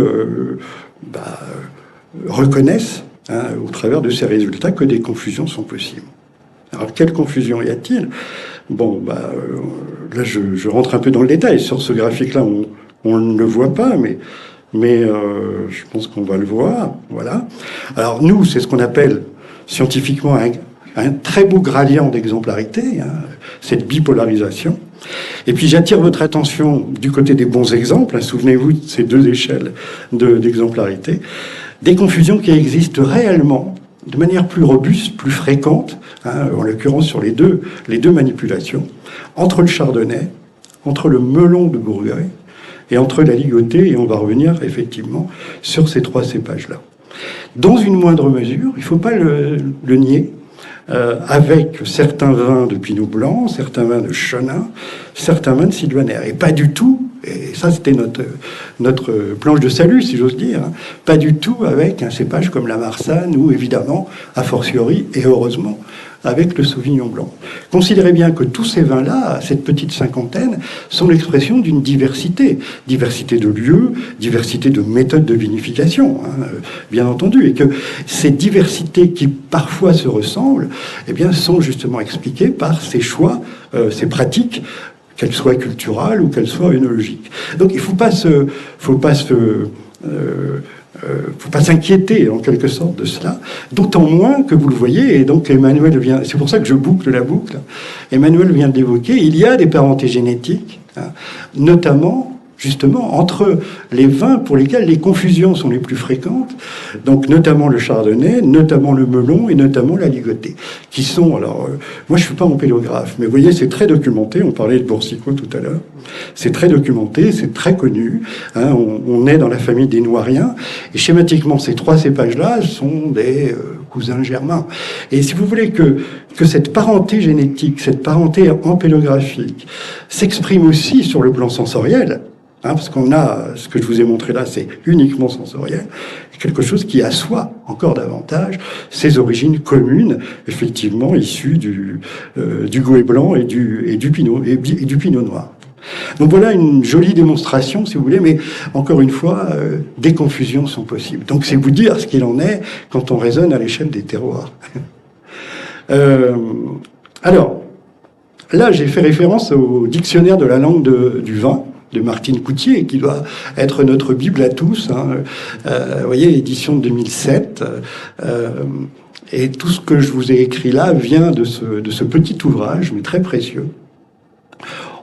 reconnaissent, au travers de ces résultats, que des confusions sont possibles. Alors, quelle confusion y a-t-il ? Bon, là, je rentre un peu dans le détail. Sur ce graphique-là, on ne le voit pas, mais je pense qu'on va le voir. Voilà. Alors, nous, c'est ce qu'on appelle scientifiquement un très beau gradient d'exemplarité, hein, cette bipolarisation. Et puis j'attire votre attention du côté des bons exemples, hein, souvenez-vous de ces deux échelles d'exemplarité, des confusions qui existent réellement de manière plus robuste, plus fréquente, hein, en l'occurrence sur les deux manipulations, entre le chardonnay, entre le melon de Bourgogne et entre la ligotée, et on va revenir effectivement sur ces trois cépages-là. Dans une moindre mesure, il ne faut pas le nier, avec certains vins de Pinot Blanc, certains vins de Chenin, certains vins de Sylvaner. Et pas du tout, et ça c'était notre planche de salut, si j'ose dire, hein, pas du tout avec un cépage comme la Marsanne, ou évidemment, a fortiori, et heureusement, avec le Sauvignon Blanc. Considérez bien que tous ces vins-là, cette petite cinquantaine, sont l'expression d'une diversité. Diversité de lieux, diversité de méthodes de vinification, hein, bien entendu. Et que ces diversités qui parfois se ressemblent, eh bien, sont justement expliquées par ces choix, ces pratiques, qu'elles soient culturelles ou qu'elles soient œnologiques. Donc il ne faut pas s'inquiéter en quelque sorte de cela, d'autant moins que vous le voyez, et donc Emmanuel vient, c'est pour ça que je boucle la boucle, Emmanuel vient de l'évoquer, il y a des parentés génétiques, hein, notamment justement entre les vins pour lesquels les confusions sont les plus fréquentes, donc notamment le chardonnay, notamment le melon et notamment la ligotée, qui sont, alors, moi je suis pas empélographe, mais vous voyez, c'est très documenté, on parlait de Boursicot tout à l'heure, c'est très documenté, c'est très connu, hein, on est dans la famille des Noiriens, et schématiquement, ces trois cépages-là sont des cousins germains. Et si vous voulez que cette parenté génétique, cette parenté empélographique s'exprime aussi sur le plan sensoriel, hein, parce qu'on a, ce que je vous ai montré là, c'est uniquement sensoriel, quelque chose qui assoit encore davantage ses origines communes, effectivement issues du Gouais blanc et du Pinot noir. Donc voilà une jolie démonstration, si vous voulez, mais encore une fois, des confusions sont possibles. Donc c'est vous dire ce qu'il en est quand on raisonne à l'échelle des terroirs. Alors, là, j'ai fait référence au dictionnaire de la langue du vin, de Martine Coutier, qui doit être notre Bible à tous. Hein. Vous voyez, édition de 2007. Et tout ce que je vous ai écrit là vient de ce petit ouvrage, mais très précieux.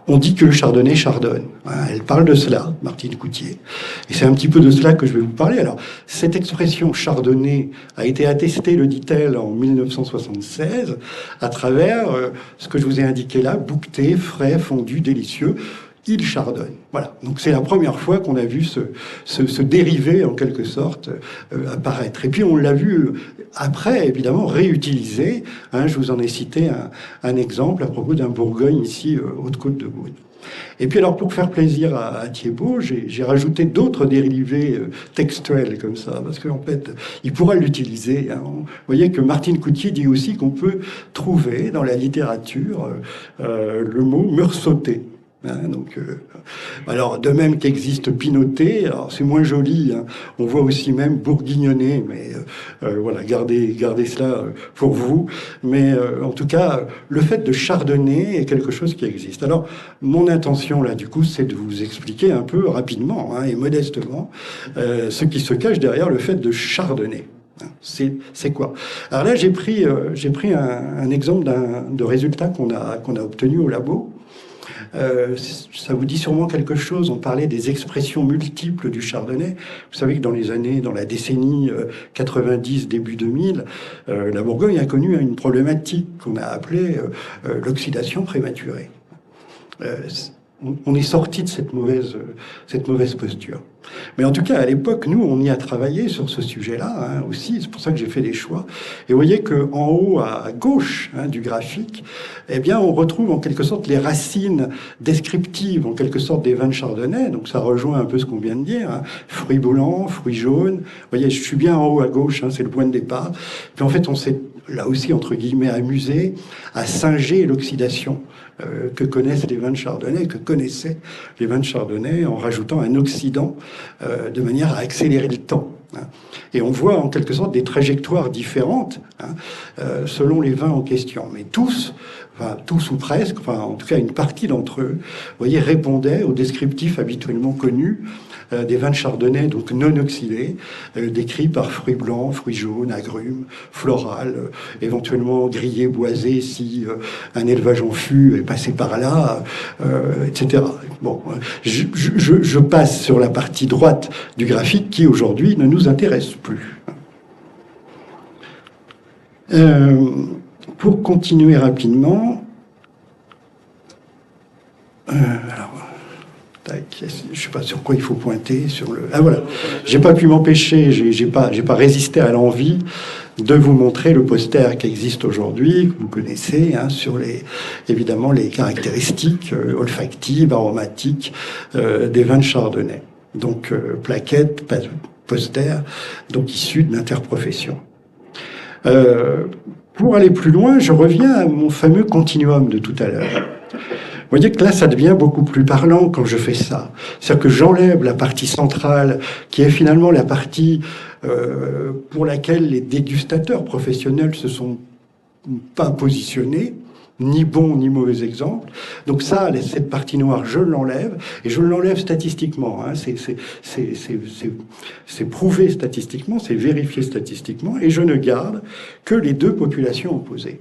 On dit que le chardonnay chardonne. Elle parle de cela, Martine Coutier. Et c'est un petit peu de cela que je vais vous parler. Alors, cette expression chardonnay a été attestée, le dit-elle, en 1976, à travers ce que je vous ai indiqué là, bouqueté, frais, fondu, délicieux. Il chardonne. Voilà. Donc c'est la première fois qu'on a vu ce dérivé, en quelque sorte, apparaître. Et puis on l'a vu après, évidemment, réutilisé. Hein, je vous en ai cité un exemple à propos d'un Bourgogne ici, Haute-Côte de Beaune. Et puis alors, pour faire plaisir à Thiébaut, j'ai rajouté d'autres dérivés textuels comme ça, parce qu'en fait, il pourra l'utiliser. Hein. Vous voyez que Martine Coutier dit aussi qu'on peut trouver dans la littérature le mot meursautté. Hein, donc, alors de même qu'existe pinoté, alors c'est moins joli, hein, on voit aussi même bourguignonné, mais voilà, gardez cela pour vous. Mais en tout cas, le fait de chardonner est quelque chose qui existe. Alors mon intention là, du coup, c'est de vous expliquer un peu rapidement, hein, et modestement ce qui se cache derrière le fait de chardonner. C'est quoi? Alors là, j'ai pris un exemple de résultat qu'on a obtenu au labo. Ça vous dit sûrement quelque chose. On parlait des expressions multiples du chardonnay. Vous savez que dans la décennie 90, début 2000, la Bourgogne a connu une problématique qu'on a appelée l'oxydation prématurée. On est sorti de cette mauvaise posture. Mais en tout cas, à l'époque, nous, on y a travaillé sur ce sujet-là, hein, aussi. C'est pour ça que j'ai fait des choix. Et vous voyez qu'en haut, à gauche, hein, du graphique, eh bien, on retrouve en quelque sorte les racines descriptives, en quelque sorte, des vins de chardonnay. Donc, ça rejoint un peu ce qu'on vient de dire, hein. Fruits blancs, fruits jaunes. Vous voyez, je suis bien en haut à gauche, hein, c'est le point de départ. Puis en fait, on s'est, là aussi, entre guillemets, amusé à singer l'oxydation que connaissaient les vins de chardonnay en rajoutant un oxydant de manière à accélérer le temps. Hein. Et on voit en quelque sorte des trajectoires différentes, hein, selon les vins en question. Mais tous ou presque, enfin en tout cas une partie d'entre eux, vous voyez, répondaient au descriptif habituellement connu des vins de Chardonnay, donc non oxydés, décrits par fruits blancs, fruits jaunes, agrumes, floral, éventuellement grillés, boisés, si un élevage en fût est passé par là, etc. Bon, je passe sur la partie droite du graphique qui aujourd'hui ne nous intéresse plus. Pour continuer rapidement, alors, tac, je ne sais pas sur quoi il faut pointer. Ah voilà, j'ai pas pu m'empêcher, j'ai pas résisté à l'envie de vous montrer le poster qui existe aujourd'hui, que vous connaissez, hein, sur évidemment les caractéristiques olfactives, aromatiques des vins de Chardonnay. Donc plaquettes, poster, donc issus de l'interprofession. Pour aller plus loin, je reviens à mon fameux continuum de tout à l'heure. Vous voyez que là, ça devient beaucoup plus parlant quand je fais ça. C'est-à-dire que j'enlève la partie centrale, qui est finalement la partie pour laquelle les dégustateurs professionnels se sont pas positionnés, ni bon ni mauvais exemple. Donc ça, cette partie noire, je l'enlève, et je l'enlève statistiquement. Hein. C'est prouvé statistiquement, c'est vérifié statistiquement, et je ne garde que les deux populations opposées.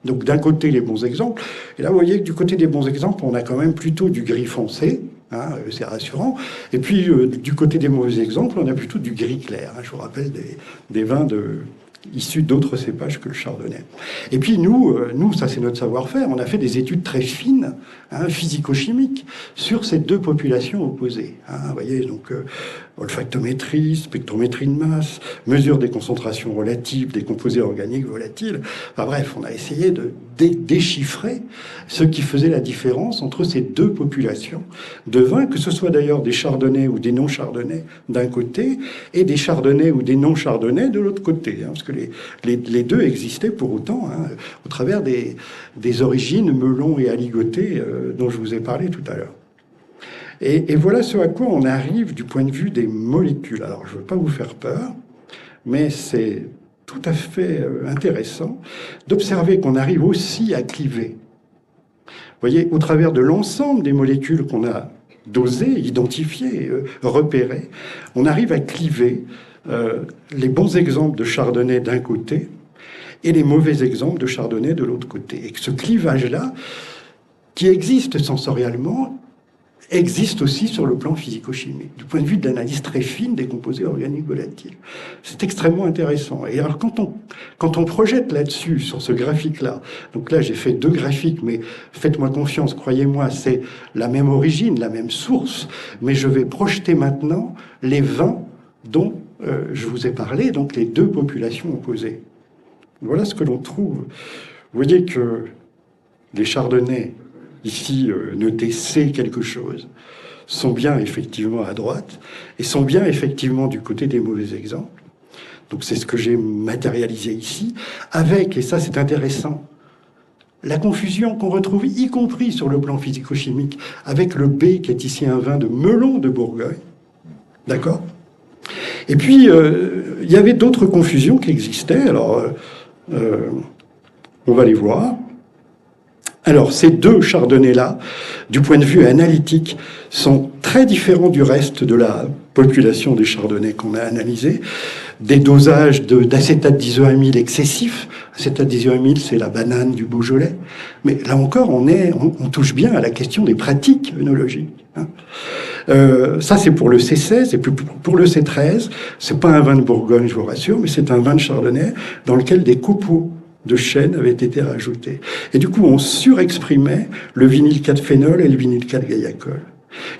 Donc d'un côté, les bons exemples, et là, vous voyez que du côté des bons exemples, on a quand même plutôt du gris foncé, hein, c'est rassurant, et puis du côté des mauvais exemples, on a plutôt du gris clair. Hein. Je vous rappelle des vins issus d'autres cépages que le chardonnay. Et puis nous, ça c'est notre savoir-faire, on a fait des études très fines, hein, physico-chimiques, sur ces deux populations opposées. Hein, vous voyez, donc olfactométrie, spectrométrie de masse, mesure des concentrations relatives des composés organiques volatiles. Enfin bref, on a essayé de déchiffrer ce qui faisait la différence entre ces deux populations de vins, que ce soit d'ailleurs des chardonnays ou des non-chardonnays d'un côté, et des chardonnays ou des non-chardonnays de l'autre côté, hein, parce que les deux existaient pour autant, hein, au travers des origines melon et aligoté dont je vous ai parlé tout à l'heure. Et voilà ce à quoi on arrive du point de vue des molécules. Alors, je ne veux pas vous faire peur, mais c'est tout à fait intéressant d'observer qu'on arrive aussi à cliver. Vous voyez, au travers de l'ensemble des molécules qu'on a dosées, identifiées, repérées, on arrive à cliver les bons exemples de chardonnay d'un côté et les mauvais exemples de chardonnay de l'autre côté. Et que ce clivage-là, qui existe sensoriellement, existe aussi sur le plan physico-chimique, du point de vue de l'analyse très fine des composés organiques volatiles. C'est extrêmement intéressant. Et alors, quand on projette là-dessus, sur ce graphique-là, donc là, j'ai fait deux graphiques, mais faites-moi confiance, croyez-moi, c'est la même origine, la même source, mais je vais projeter maintenant les vins dont je vous ai parlé, donc les deux populations opposées. Voilà ce que l'on trouve. Vous voyez que les chardonnays, ici notés C quelque chose, sont bien effectivement à droite et sont bien effectivement du côté des mauvais exemples. Donc c'est ce que j'ai matérialisé ici, avec, et ça c'est intéressant, la confusion qu'on retrouve, y compris sur le plan physico-chimique, avec le B qui est ici un vin de melon de Bourgogne. D'accord ? Et puis, il y avait d'autres confusions qui existaient, alors on va les voir. Alors, ces deux chardonnays-là, du point de vue analytique, sont très différents du reste de la population des chardonnays qu'on a analysés. Des dosages d'acétate d'isoamyle excessifs. Acétate d'isoamyle, c'est la banane du Beaujolais. Mais là encore, on touche bien à la question des pratiques œnologiques. Hein. Ça, c'est pour le C16, et puis pour le C13, c'est pas un vin de Bourgogne, je vous rassure, mais c'est un vin de chardonnay dans lequel des copeaux de chêne avaient été rajoutés. Et du coup, on surexprimait le vinyle 4-phénol et le vinyle 4-guaiacol.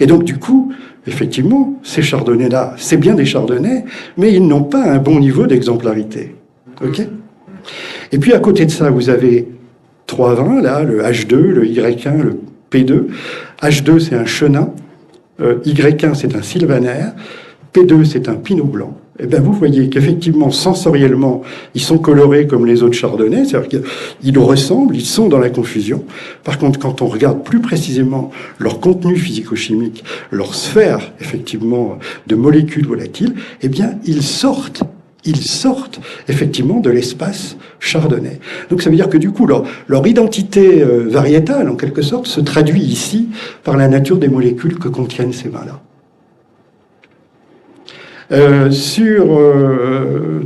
Et donc, du coup, effectivement, ces chardonnays-là, c'est bien des chardonnays, mais ils n'ont pas un bon niveau d'exemplarité. OK ? Et puis, à côté de ça, vous avez trois vins, là, le H2, le Y1, le P2. H2, c'est un chenin. Y1, c'est un sylvaner. P2, c'est un pinot blanc. Eh bien, vous voyez qu'effectivement, sensoriellement, ils sont colorés comme les autres chardonnays, c'est-à-dire qu'ils ressemblent, ils sont dans la confusion. Par contre, quand on regarde plus précisément leur contenu physico-chimique, leur sphère, effectivement, de molécules volatiles, eh bien, ils sortent effectivement de l'espace chardonnay. Donc ça veut dire que du coup, leur identité variétale, en quelque sorte, se traduit ici par la nature des molécules que contiennent ces vins-là. Sur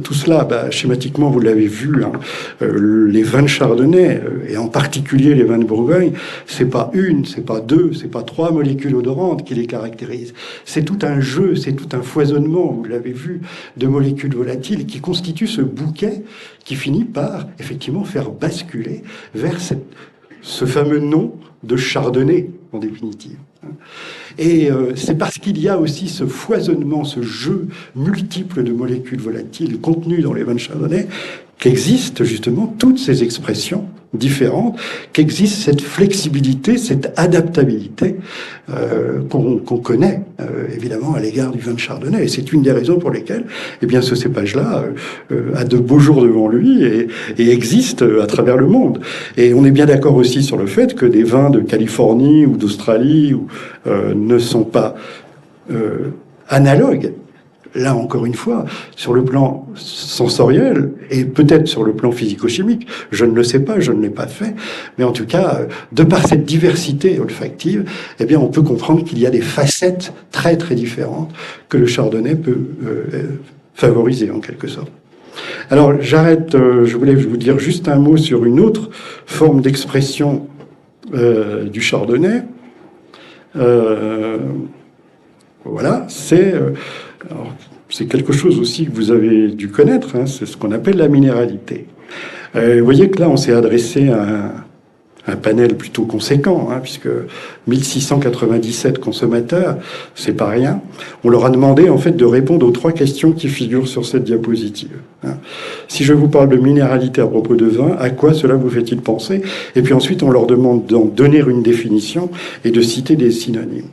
tout cela, schématiquement, vous l'avez vu, hein, les vins de Chardonnay, et en particulier les vins de Bourgogne, c'est pas une, c'est pas deux, c'est pas trois molécules odorantes qui les caractérisent. C'est tout un jeu, c'est tout un foisonnement, vous l'avez vu, de molécules volatiles qui constituent ce bouquet qui finit par, effectivement, faire basculer vers ce fameux nom de Chardonnay, en définitive. Et c'est parce qu'il y a aussi ce foisonnement, ce jeu multiple de molécules volatiles contenues dans les vins de Chardonnay qu'existent justement toutes ces expressions différentes, qu'existe cette flexibilité, cette adaptabilité qu'on connaît évidemment à l'égard du vin de Chardonnay. Et c'est une des raisons pour lesquelles ce cépage-là a de beaux jours devant lui et existe à travers le monde. Et on est bien d'accord aussi sur le fait que des vins de Californie ou d'Australie ne sont pas analogues. Là, encore une fois, sur le plan sensoriel et peut-être sur le plan physico-chimique, je ne le sais pas, je ne l'ai pas fait, mais en tout cas, de par cette diversité olfactive, on peut comprendre qu'il y a des facettes très très différentes que le Chardonnay peut favoriser en quelque sorte. Alors, j'arrête, je voulais vous dire juste un mot sur une autre forme d'expression du Chardonnay. Voilà, c'est quelque chose aussi que vous avez dû connaître, hein, c'est ce qu'on appelle la minéralité. Vous voyez que là, on s'est adressé à un panel plutôt conséquent, hein, puisque 1697 consommateurs, c'est pas rien. On leur a demandé en fait de répondre aux 3 questions qui figurent sur cette diapositive. Hein. Si je vous parle de minéralité à propos de vin, à quoi cela vous fait-il penser? Et puis ensuite, on leur demande d'en donner une définition et de citer des synonymes.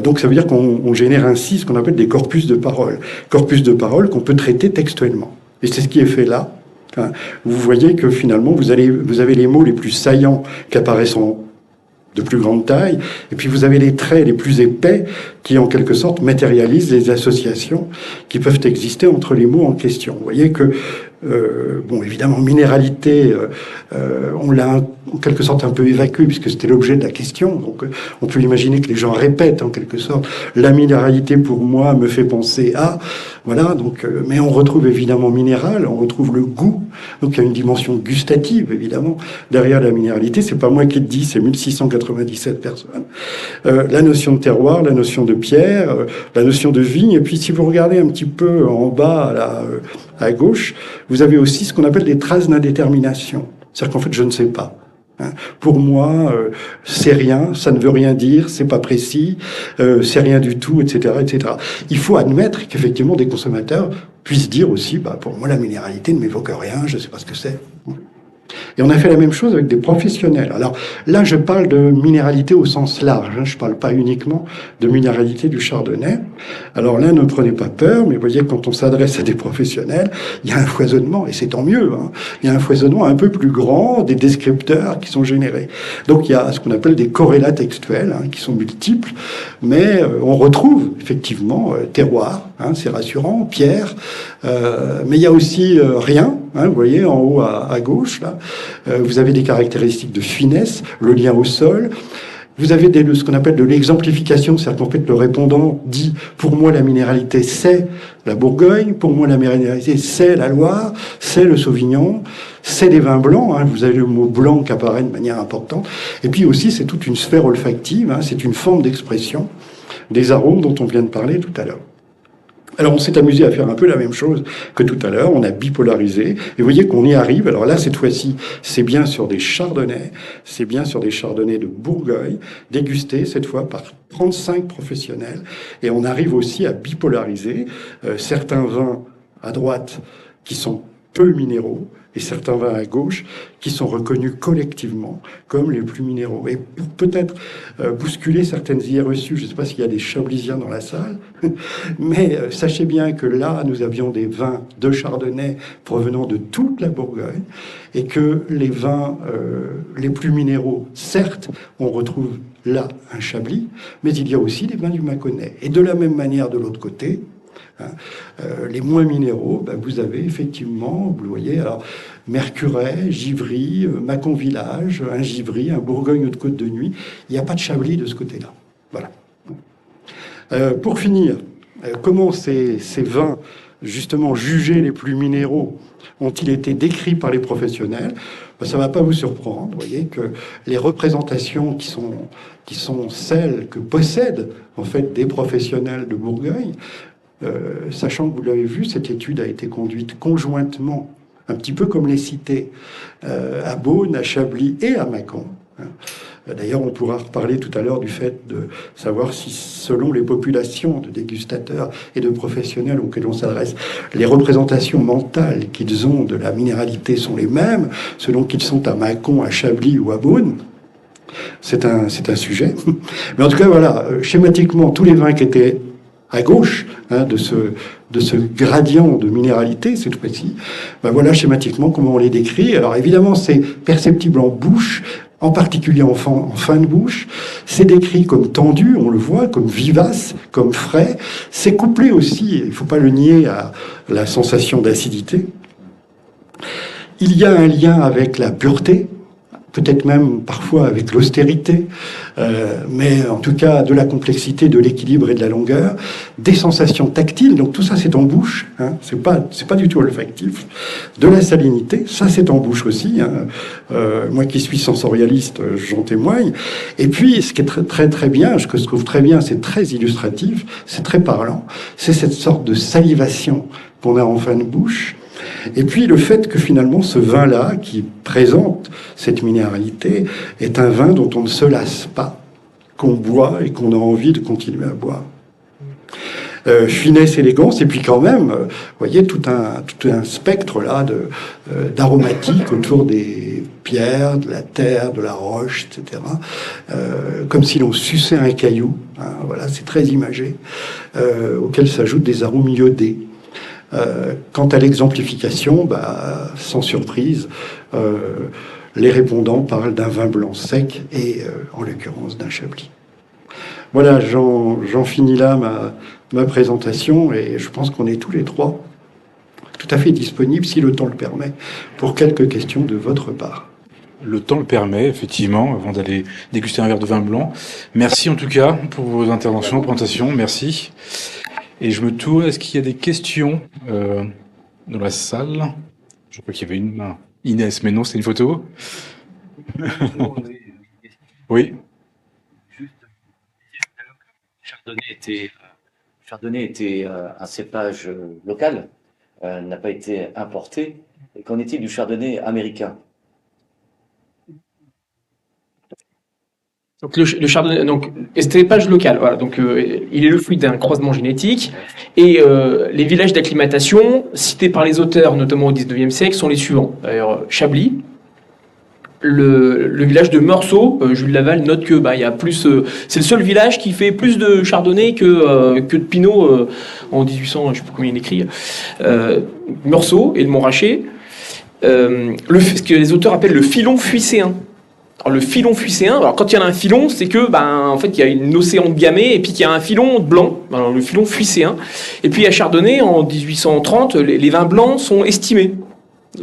Donc ça veut dire qu'on génère ainsi ce qu'on appelle des corpus de parole. Corpus de parole qu'on peut traiter textuellement. Et c'est ce qui est fait là. Hein. Vous voyez que finalement, vous avez les mots les plus saillants qui apparaissent de plus grande taille, et puis vous avez les traits les plus épais qui, en quelque sorte, matérialisent les associations qui peuvent exister entre les mots en question. Vous voyez que, évidemment, minéralité, on l'a en quelque sorte un peu évacué, puisque c'était l'objet de la question, donc on peut imaginer que les gens répètent en quelque sorte, la minéralité pour moi me fait penser à, voilà, donc, mais on retrouve évidemment minéral, on retrouve le goût, donc il y a une dimension gustative, évidemment, derrière la minéralité, c'est pas moi qui le dis, c'est 1697 personnes. La notion de terroir, la notion de pierre, la notion de vigne, et puis si vous regardez un petit peu en bas, là, à gauche, vous avez aussi ce qu'on appelle des traces d'indétermination. C'est-à-dire qu'en fait, je ne sais pas. Pour moi, c'est rien, ça ne veut rien dire, c'est pas précis, c'est rien du tout, etc., etc. Il faut admettre qu'effectivement, des consommateurs puissent dire aussi, pour moi, la minéralité ne m'évoque rien, je ne sais pas ce que c'est. Et on a fait la même chose avec des professionnels. Alors là, je parle de minéralité au sens large. Hein, je ne parle pas uniquement de minéralité du Chardonnay. Alors là, ne prenez pas peur, mais vous voyez, quand on s'adresse à des professionnels, il y a un foisonnement, et c'est tant mieux. Hein, il y a un foisonnement un peu plus grand des descripteurs qui sont générés. Donc il y a ce qu'on appelle des corrélats textuels, hein, qui sont multiples, mais on retrouve effectivement terroir, hein, c'est rassurant, pierre, mais il y a aussi rien. Hein, vous voyez, en haut à gauche, là, vous avez des caractéristiques de finesse, le lien au sol. Vous avez ce qu'on appelle de l'exemplification, c'est-à-dire qu'en fait, le répondant dit « Pour moi, la minéralité, c'est la Bourgogne. Pour moi, la minéralité, c'est la Loire. C'est le Sauvignon. C'est des vins blancs. Hein, » vous avez le mot « blanc » qui apparaît de manière importante. Et puis aussi, c'est toute une sphère olfactive. Hein, c'est une forme d'expression des arômes dont on vient de parler tout à l'heure. Alors on s'est amusé à faire un peu la même chose que tout à l'heure, on a bipolarisé, et vous voyez qu'on y arrive. Alors là, cette fois-ci, c'est bien sur des chardonnays, c'est bien sur des chardonnays de Bourgogne, dégustés cette fois par 35 professionnels, et on arrive aussi à bipolariser certains vins à droite qui sont peu minéraux, et certains vins à gauche qui sont reconnus collectivement comme les plus minéraux. Et pour peut-être bousculer certaines idées reçues, je ne sais pas s'il y a des chablisiens dans la salle, mais sachez bien que là, nous avions des vins de Chardonnay provenant de toute la Bourgogne, et que les vins les plus minéraux, certes, on retrouve là un Chablis, mais il y a aussi des vins du Mâconnais. Et de la même manière, de l'autre côté, les moins minéraux, vous avez effectivement, vous le voyez, alors Mercuray, Givry, Mâcon Village, un Givry, un Bourgogne de Côte de Nuit. Il n'y a pas de Chablis de ce côté-là. Voilà. Pour finir, comment ces vins, justement jugés les plus minéraux, ont-ils été décrits par les professionnels? Ça ne va pas vous surprendre, vous voyez, que les représentations qui sont celles que possèdent en fait des professionnels de Bourgogne, sachant que vous l'avez vu, cette étude a été conduite conjointement, un petit peu comme les cités, à Beaune, à Chablis et à Mâcon. D'ailleurs, on pourra reparler tout à l'heure du fait de savoir si, selon les populations de dégustateurs et de professionnels auxquels on s'adresse, les représentations mentales qu'ils ont de la minéralité sont les mêmes, selon qu'ils sont à Mâcon, à Chablis ou à Beaune. C'est un sujet. Mais en tout cas, voilà, schématiquement, tous les vins qui étaient à gauche de ce gradient de minéralité, cette fois-ci, voilà schématiquement comment on les décrit. Alors évidemment, c'est perceptible en bouche, en particulier en fin de bouche. C'est décrit comme tendu, on le voit, comme vivace, comme frais. C'est couplé aussi, il ne faut pas le nier, à la sensation d'acidité. Il y a un lien avec la pureté, peut-être même parfois avec l'austérité, mais en tout cas de la complexité, de l'équilibre et de la longueur, des sensations tactiles, donc tout ça c'est en bouche, c'est pas du tout olfactif, de la salinité, ça c'est en bouche aussi, moi qui suis sensorialiste, j'en témoigne, et puis ce qui est très très très bien, ce que je trouve très bien, c'est très illustratif, c'est très parlant, c'est cette sorte de salivation qu'on a en fin de bouche. Et puis le fait que finalement ce vin-là, qui présente cette minéralité, est un vin dont on ne se lasse pas, qu'on boit et qu'on a envie de continuer à boire. Finesse, élégance, et puis quand même, vous voyez, tout un spectre là d'aromatiques autour des pierres, de la terre, de la roche, etc. Comme si l'on suçait un caillou, voilà, c'est très imagé, auquel s'ajoutent des arômes iodés. Quant à l'exemplification, sans surprise, les répondants parlent d'un vin blanc sec et, en l'occurrence, d'un Chablis. Voilà, j'en finis là ma présentation et je pense qu'on est tous les trois tout à fait disponibles, si le temps le permet, pour quelques questions de votre part. Le temps le permet, effectivement, avant d'aller déguster un verre de vin blanc. Merci en tout cas pour vos interventions, présentations, merci. Et je me tourne, est-ce qu'il y a des questions dans la salle? Je crois qu'il y avait une main. Inès, mais non, c'est une photo. Oui. Juste, Chardonnay était un cépage local, n'a pas été importé. Et qu'en est-il du Chardonnay américain? Donc le chardonnay, donc cépage local, voilà. Donc il est le fruit d'un croisement génétique et les villages d'acclimatation cités par les auteurs, notamment au XIXe siècle, sont les suivants. D'ailleurs, Chablis, le village de Meursault, Jules Laval note que il y a plus, c'est le seul village qui fait plus de chardonnay que de pinot en 1800, je sais pas combien il écrit. Meursault et le Montrachet, ce que les auteurs appellent le filon fuisséen. Alors, le filon fuisséen, alors quand il y en a un filon, c'est que en fait il y a une océan de gamay et puis qu'il y a un filon blanc, alors le filon fuisséen. Et puis à Chardonnay en 1830, les vins blancs sont estimés.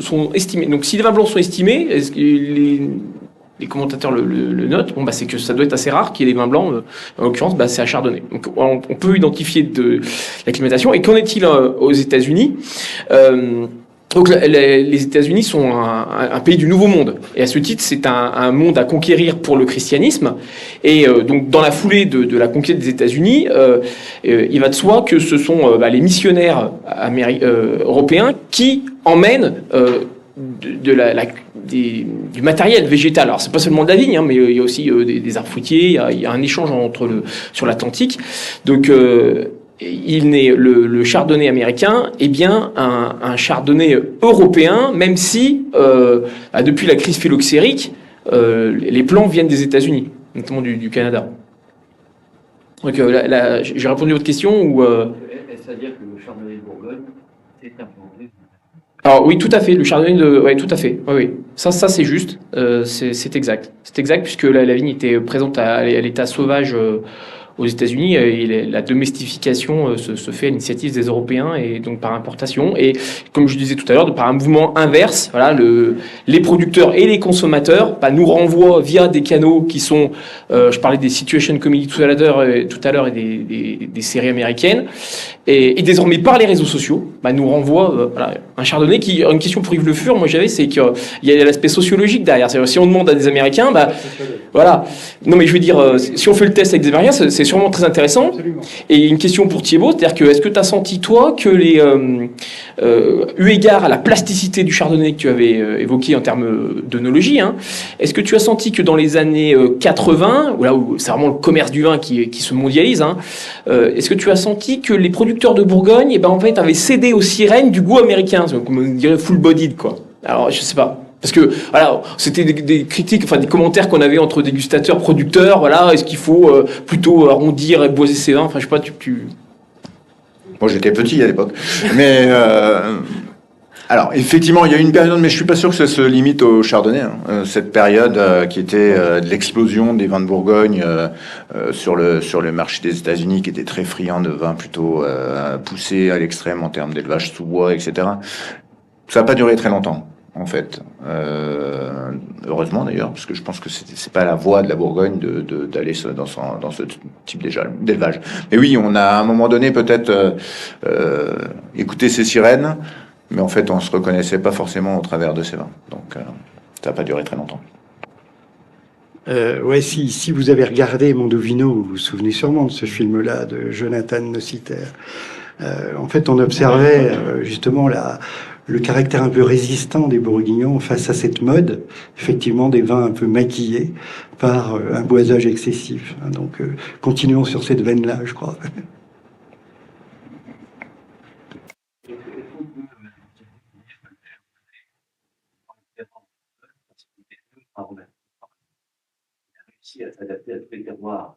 Donc si les vins blancs sont estimés, est-ce que les commentateurs le notent, c'est que ça doit être assez rare qu'il y ait des vins blancs, en l'occurrence c'est à Chardonnay. Donc on peut identifier de l'acclimatation. Et qu'en est-il aux États-Unis? Donc les États-Unis sont un pays du Nouveau Monde, et à ce titre c'est un monde à conquérir pour le christianisme. Et donc dans la foulée de la conquête des États-Unis, il va de soi que ce sont les missionnaires européens qui emmènent du matériel végétal. Alors c'est pas seulement de la vigne, mais il y a aussi des arbres fruitiers. Il y a un échange sur l'Atlantique. Donc il naît le chardonnay américain, bien un chardonnay européen, même si depuis la crise phylloxérique, les plants viennent des États-Unis, notamment du Canada. Donc j'ai répondu à votre question ou Est-ce à dire que le chardonnay de Bourgogne est implanté? Alors oui, tout à fait. Le chardonnay tout à fait. Oui. Ça c'est juste. C'est exact. C'est exact puisque la vigne était présente à l'état sauvage aux États-Unis, la domestification se fait à l'initiative des Européens et donc par importation. Et comme je disais tout à l'heure, par un mouvement inverse, voilà, les producteurs et les consommateurs nous renvoient via des canaux qui sont, je parlais des Situation Comedy tout à l'heure et des séries américaines, et désormais par les réseaux sociaux, nous renvoie voilà, un chardonnay qui, une question pour Yves Le Fur, moi j'avais, c'est qu'il y a l'aspect sociologique derrière. C'est-à-dire, si on demande à des Américains, voilà. Non mais je veux dire, si on fait le test avec des Américains, c'est sûrement très intéressant. Absolument. Et une question pour Thibaut, c'est-à-dire que est-ce que tu as senti toi que eu égard à la plasticité du chardonnay que tu avais évoqué en termes d'œnologie, est-ce que tu as senti que dans les années 80, où c'est vraiment le commerce du vin qui se mondialise, est-ce que tu as senti que les producteurs de Bourgogne, en fait, avaient cédé aux sirènes du goût américain, comme on dirait full-bodied, quoi. Alors, je sais pas. Parce que, voilà, c'était des critiques, enfin, des commentaires qu'on avait entre dégustateurs, producteurs, voilà, est-ce qu'il faut plutôt arrondir et boiser ses vins, enfin, je sais pas, Moi, j'étais petit à l'époque. Mais, alors, effectivement, il y a une période, mais je suis pas sûr que ça se limite au chardonnay, cette période qui était de l'explosion des vins de Bourgogne sur le marché des États-Unis, qui était très friand de vins plutôt poussés à l'extrême en termes d'élevage sous bois, etc. Ça n'a pas duré très longtemps, en fait. Heureusement d'ailleurs, parce que je pense que c'est pas la voie de la Bourgogne d'aller dans ce type d'élevage. Mais oui, on a à un moment donné peut-être écouté ces sirènes, mais en fait on se reconnaissait pas forcément au travers de ces vins. Donc ça n'a pas duré très longtemps. Ouais, si vous avez regardé Mondovino, vous vous souvenez sûrement de ce film-là de Jonathan Nociter. En fait, on observait justement le caractère un peu résistant des Bourguignons face à cette mode, effectivement des vins un peu maquillés par un boisage excessif. Donc, continuons sur cette veine-là, je crois. À s'adapter à tous les terroirs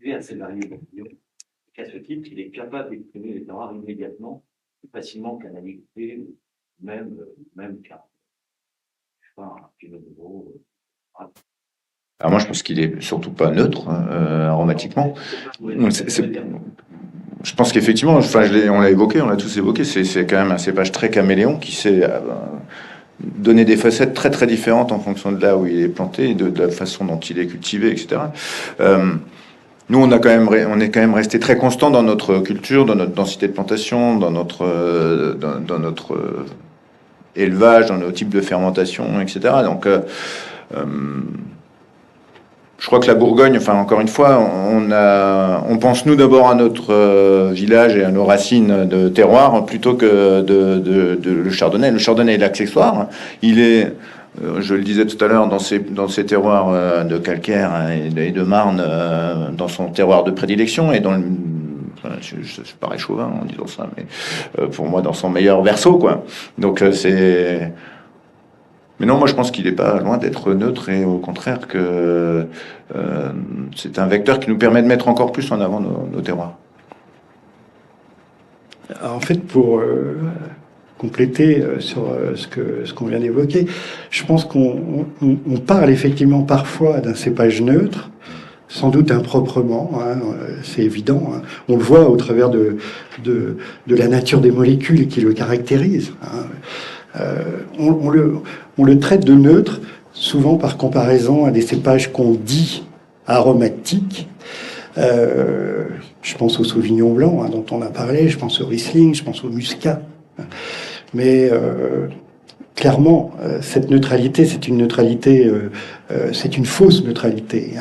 et à ces variés bourguignons, qu'à ce titre, il est capable d'exprimer les terroirs immédiatement, plus facilement qu'un agriculteur, ou même qu'un pinot nouveau. Alors moi, je pense qu'il est surtout pas neutre aromatiquement. Je pense qu'effectivement, on l'a évoqué, on l'a tous évoqué, c'est quand même un cépage très caméléon qui sait donner des facettes très très différentes en fonction de là où il est planté et de la façon dont il est cultivé, etc. Nous, on est quand même resté très constant dans notre culture, dans notre densité de plantation, dans notre élevage, dans nos types de fermentation, etc. Donc, je crois que la Bourgogne, enfin encore une fois, on pense nous d'abord à notre village et à nos racines de terroir plutôt que de le chardonnay. Le chardonnay est l'accessoire. Il est, je le disais tout à l'heure, dans ces terroirs de calcaire et de marne, dans son terroir de prédilection et dans je parais chauvin en disant ça, mais pour moi dans son meilleur verso, quoi. Donc mais non, moi je pense qu'il n'est pas loin d'être neutre et au contraire que c'est un vecteur qui nous permet de mettre encore plus en avant nos terroirs. En fait, pour compléter sur ce qu'on vient d'évoquer, je pense qu'on parle effectivement parfois d'un cépage neutre, sans doute improprement, c'est évident. On le voit au travers de la nature des molécules qui le caractérisent. On le traite de neutre, souvent par comparaison à des cépages qu'on dit aromatiques. Je pense au Sauvignon blanc dont on a parlé, je pense au Riesling, je pense au Muscat. Mais clairement, cette neutralité, c'est une neutralité, c'est une fausse neutralité.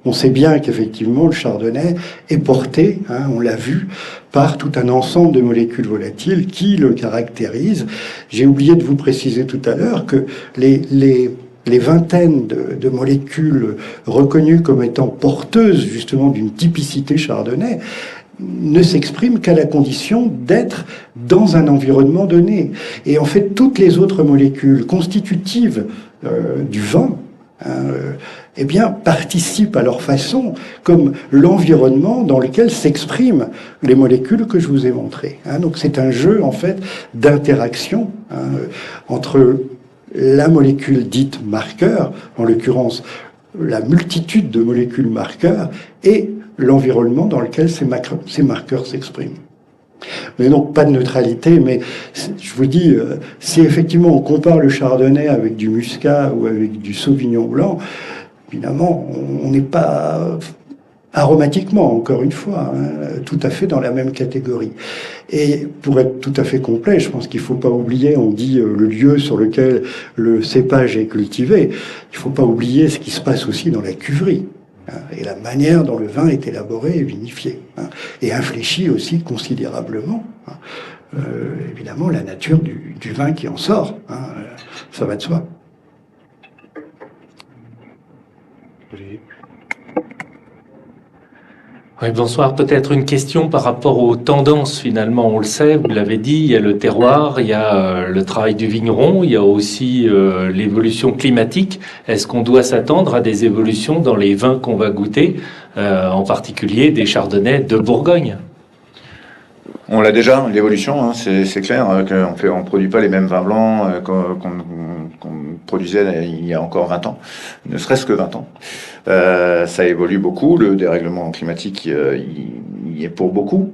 On sait bien qu'effectivement, le chardonnay est porté, on l'a vu, par tout un ensemble de molécules volatiles qui le caractérisent. J'ai oublié de vous préciser tout à l'heure que les vingtaines de molécules reconnues comme étant porteuses justement d'une typicité chardonnay ne s'expriment qu'à la condition d'être dans un environnement donné. Et en fait, toutes les autres molécules constitutives du vin, eh bien, participent à leur façon comme l'environnement dans lequel s'expriment les molécules que je vous ai montrées. Donc c'est un jeu, en fait, d'interaction entre la molécule dite marqueur, en l'occurrence la multitude de molécules marqueurs, et l'environnement dans lequel ces marqueurs s'expriment. Mais donc pas de neutralité, mais je vous dis, si effectivement on compare le chardonnay avec du muscat ou avec du sauvignon blanc, évidemment, on n'est pas aromatiquement, encore une fois, tout à fait dans la même catégorie. Et pour être tout à fait complet, je pense qu'il ne faut pas oublier, on dit le lieu sur lequel le cépage est cultivé, il ne faut pas oublier ce qui se passe aussi dans la cuverie. Et la manière dont le vin est élaboré et vinifié, et infléchit aussi considérablement, évidemment, la nature du vin qui en sort, ça va de soi. Oui, bonsoir. Peut-être une question par rapport aux tendances, finalement. On le sait, vous l'avez dit, il y a le terroir, il y a le travail du vigneron, il y a aussi l'évolution climatique. Est-ce qu'on doit s'attendre à des évolutions dans les vins qu'on va goûter, en particulier des chardonnays de Bourgogne? On l'a déjà, l'évolution, c'est clair, qu'on ne produit pas les mêmes vins blancs qu'on produisait il y a encore 20 ans, ne serait-ce que 20 ans. Ça évolue beaucoup, le dérèglement climatique y est pour beaucoup.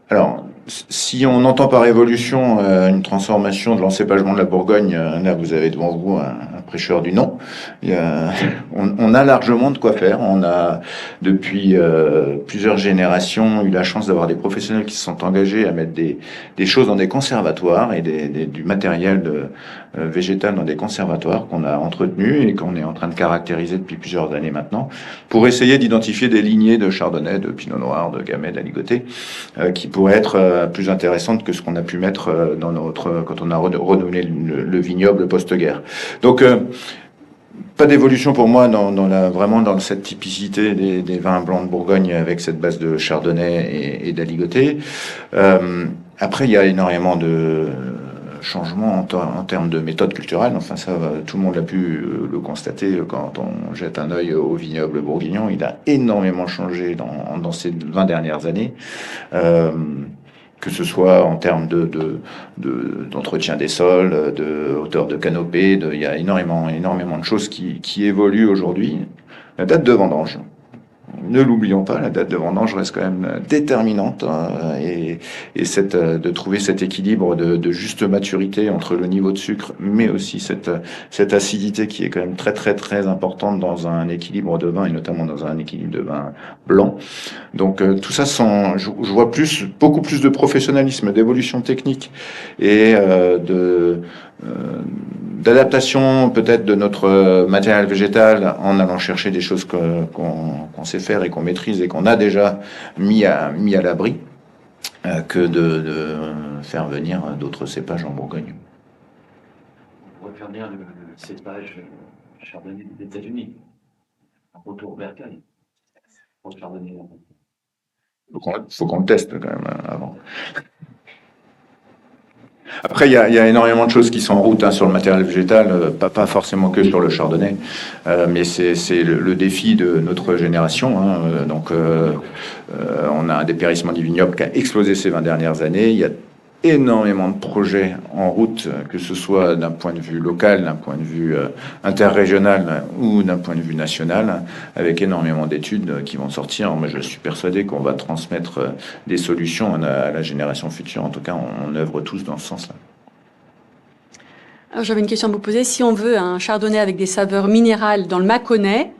Alors, si on entend par évolution une transformation de l'encépagement de la Bourgogne, là vous avez devant vous un prêcheur du nom. On a largement de quoi faire. On a depuis plusieurs générations eu la chance d'avoir des professionnels qui se sont engagés à mettre des choses dans des conservatoires et du matériel végétal dans des conservatoires qu'on a entretenu et qu'on est en train de caractériser depuis plusieurs années maintenant pour essayer d'identifier des lignées de chardonnay, de pinot noir, de gamay, d'aligoté qui pourraient être plus intéressantes que ce qu'on a pu mettre quand on a renouvelé le vignoble post-guerre. Donc, pas d'évolution pour moi vraiment dans cette typicité des vins blancs de Bourgogne avec cette base de chardonnay et d'aligoté. Après, il y a énormément de changements en termes de méthode culturelle. Enfin, ça, tout le monde a pu le constater quand on jette un œil au vignoble bourguignon. Il a énormément changé dans ces 20 dernières années. Que ce soit en termes d'entretien des sols, de hauteur de canopée, il y a énormément de choses qui évoluent aujourd'hui. La date de vendange, ne l'oublions pas, la date de vendange reste quand même déterminante et de trouver cet équilibre de juste maturité entre le niveau de sucre, mais aussi cette acidité qui est quand même très très très importante dans un équilibre de vin et notamment dans un équilibre de vin blanc. Donc tout ça, je vois beaucoup plus de professionnalisme, d'évolution technique et d'adaptation peut-être de notre matériel végétal en allant chercher des choses qu'on sait faire et qu'on maîtrise et qu'on a déjà mis à l'abri que de faire venir d'autres cépages en Bourgogne. On pourrait faire venir le cépage chardonnay des États-Unis, un retour Berkel pour le chardonnay. Faut qu'on le teste quand même avant. Après, il y a énormément de choses qui sont en route sur le matériel végétal, pas forcément que sur le chardonnay, mais c'est le défi de notre génération. Donc, on a un dépérissement du vignoble qui a explosé ces 20 dernières années. Il y a énormément de projets en route, que ce soit d'un point de vue local, d'un point de vue interrégional ou d'un point de vue national, avec énormément d'études qui vont sortir. Moi, je suis persuadé qu'on va transmettre des solutions à la génération future. En tout cas, on œuvre tous dans ce sens-là. Alors, j'avais une question à vous poser. Si on veut un chardonnay avec des saveurs minérales dans le Mâconnais,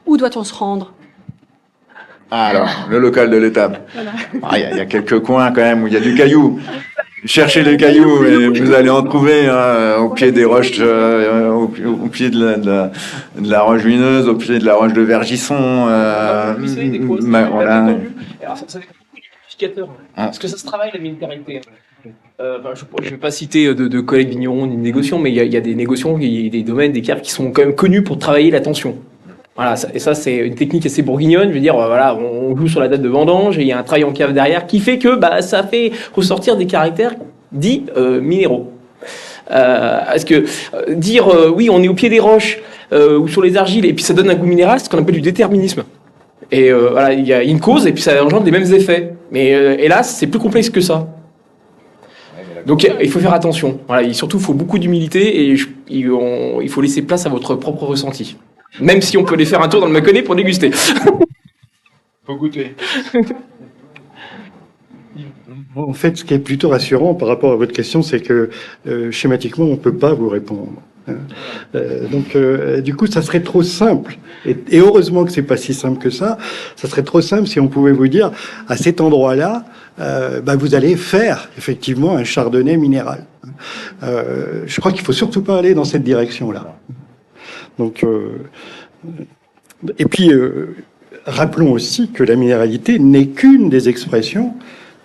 où doit-on se rendre ? Alors, le local de l'étape. Voilà. Il y a quelques coins quand même où il y a du caillou. Cherchez les cailloux et vous allez en trouver au pied des roches, au pied de la roche lumineuse, au pied de la roche de Vergisson. Voilà. Alors, ça identificateur. Parce que ça se travaille la minéralité. Je ne vais pas citer de collègues vignerons ni de négociants, mais il y a des négociants, il y a des domaines, des caves qui sont quand même connus pour travailler la tension. Voilà, et ça c'est une technique assez bourguignonne. Je veux dire, voilà, on joue sur la date de vendange et il y a un travail en cave derrière qui fait que ça fait ressortir des caractères dits minéraux. Est-ce que dire oui, on est au pied des roches ou sur les argiles et puis ça donne un goût minéral, c'est ce qu'on appelle du déterminisme. Et voilà, il y a une cause et puis ça engendre les mêmes effets. Mais hélas, c'est plus complexe que ça. Donc il faut faire attention. Voilà, et surtout, il faut beaucoup d'humilité et il faut laisser place à votre propre ressenti. Même si on peut aller faire un tour dans le Mâconnais pour déguster. Faut goûter. En fait, ce qui est plutôt rassurant par rapport à votre question, c'est que schématiquement, on ne peut pas vous répondre. Du coup, ça serait trop simple. Et heureusement que c'est pas si simple que ça. Ça serait trop simple si on pouvait vous dire, à cet endroit-là, vous allez faire effectivement un chardonnay minéral. Je crois qu'il faut surtout pas aller dans cette direction-là. Donc, et puis, rappelons aussi que la minéralité n'est qu'une des expressions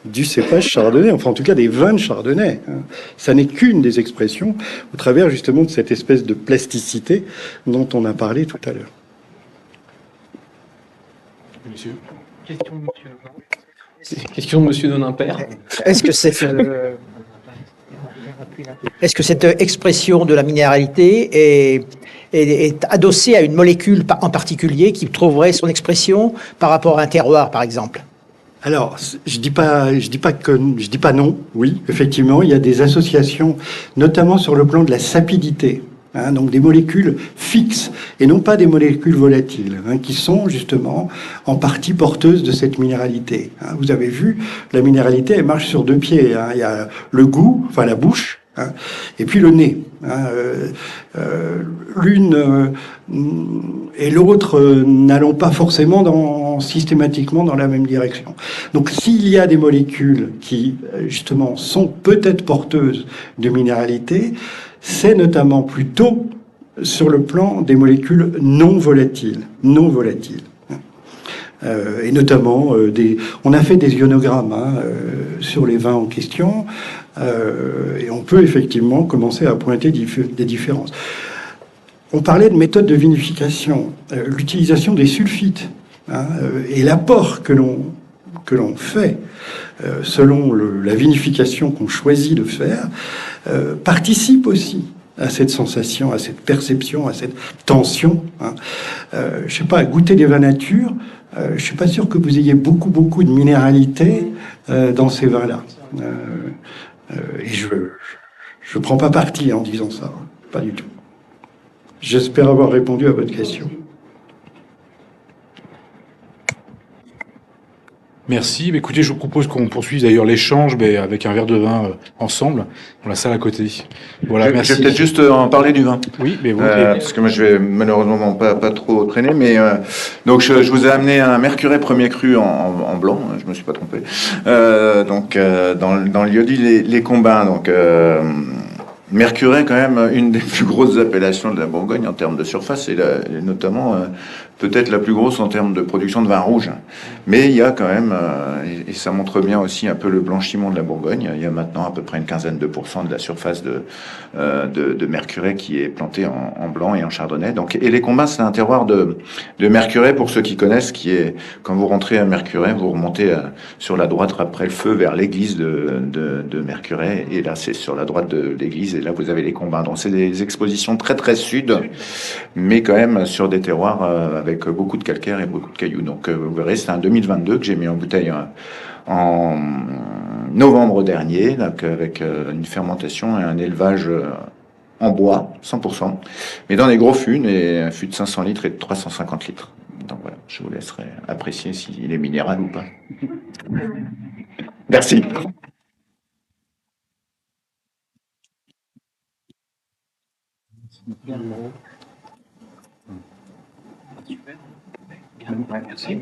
du cépage chardonnay, enfin en tout cas des vins de chardonnay. Ça n'est qu'une des expressions au travers justement de cette espèce de plasticité dont on a parlé tout à l'heure. Monsieur. Question de Monsieur Nonin-Père. Est-ce que cette expression de la minéralité est adossée à une molécule en particulier qui trouverait son expression par rapport à un terroir, par exemple? Alors, je dis pas non. Oui, effectivement, il y a des associations, notamment sur le plan de la sapidité. Donc des molécules fixes et non pas des molécules volatiles, qui sont justement en partie porteuses de cette minéralité. Vous avez vu, la minéralité, elle marche sur deux pieds. Il y a le goût, enfin la bouche, et puis le nez. L'une et l'autre n'allons pas forcément systématiquement dans la même direction. Donc s'il y a des molécules qui justement sont peut-être porteuses de minéralité, c'est notamment plutôt sur le plan des molécules non volatiles. Et notamment, on a fait des ionogrammes sur les vins en question, et on peut effectivement commencer à pointer des différences. On parlait de méthode de vinification, l'utilisation des sulfites, et l'apport que l'on fait selon la vinification qu'on choisit de faire, participe aussi à cette sensation, à cette perception, à cette tension. Je sais pas, goûter des vins nature, je suis pas sûr que vous ayez beaucoup de minéralité dans ces vins-là. Et je prends pas parti en disant ça, pas du tout. J'espère avoir répondu à votre question. Merci. Écoutez, je vous propose qu'on poursuive d'ailleurs l'échange avec un verre de vin ensemble, dans la salle à côté. Voilà, merci. Je vais peut-être juste en parler du vin. Oui, mais vous... Parce que moi, je vais malheureusement pas trop traîner, mais donc je vous ai amené un Mercuret premier cru en blanc, je me suis pas trompé. Dans le lieu-dit les Combins, donc... Mercuret, quand même, une des plus grosses appellations de la Bourgogne en termes de surface, et notamment peut-être la plus grosse en termes de production de vin rouge. Mais il y a quand même, et ça montre bien aussi un peu le blanchiment de la Bourgogne, il y a maintenant à peu près une quinzaine de % de la surface de Mercuret qui est plantée en blanc et en chardonnay. Donc, et les Combins, c'est un terroir de Mercuret, pour ceux qui connaissent, qui est, quand vous rentrez à Mercuret, vous remontez sur la droite après le feu vers l'église de Mercuret, et là c'est sur la droite de l'église, et là vous avez les Combins. Donc c'est des expositions très sud, mais quand même sur des terroirs avec beaucoup de calcaire et beaucoup de cailloux. Donc vous verrez, c'est un 2022 que j'ai mis en bouteille en novembre dernier, donc avec une fermentation et un élevage en bois, 100%, mais dans des gros fûts, et un fût de 500 litres et de 350 litres. Donc voilà, je vous laisserai apprécier s'il est minéral ou pas. Merci. Merci.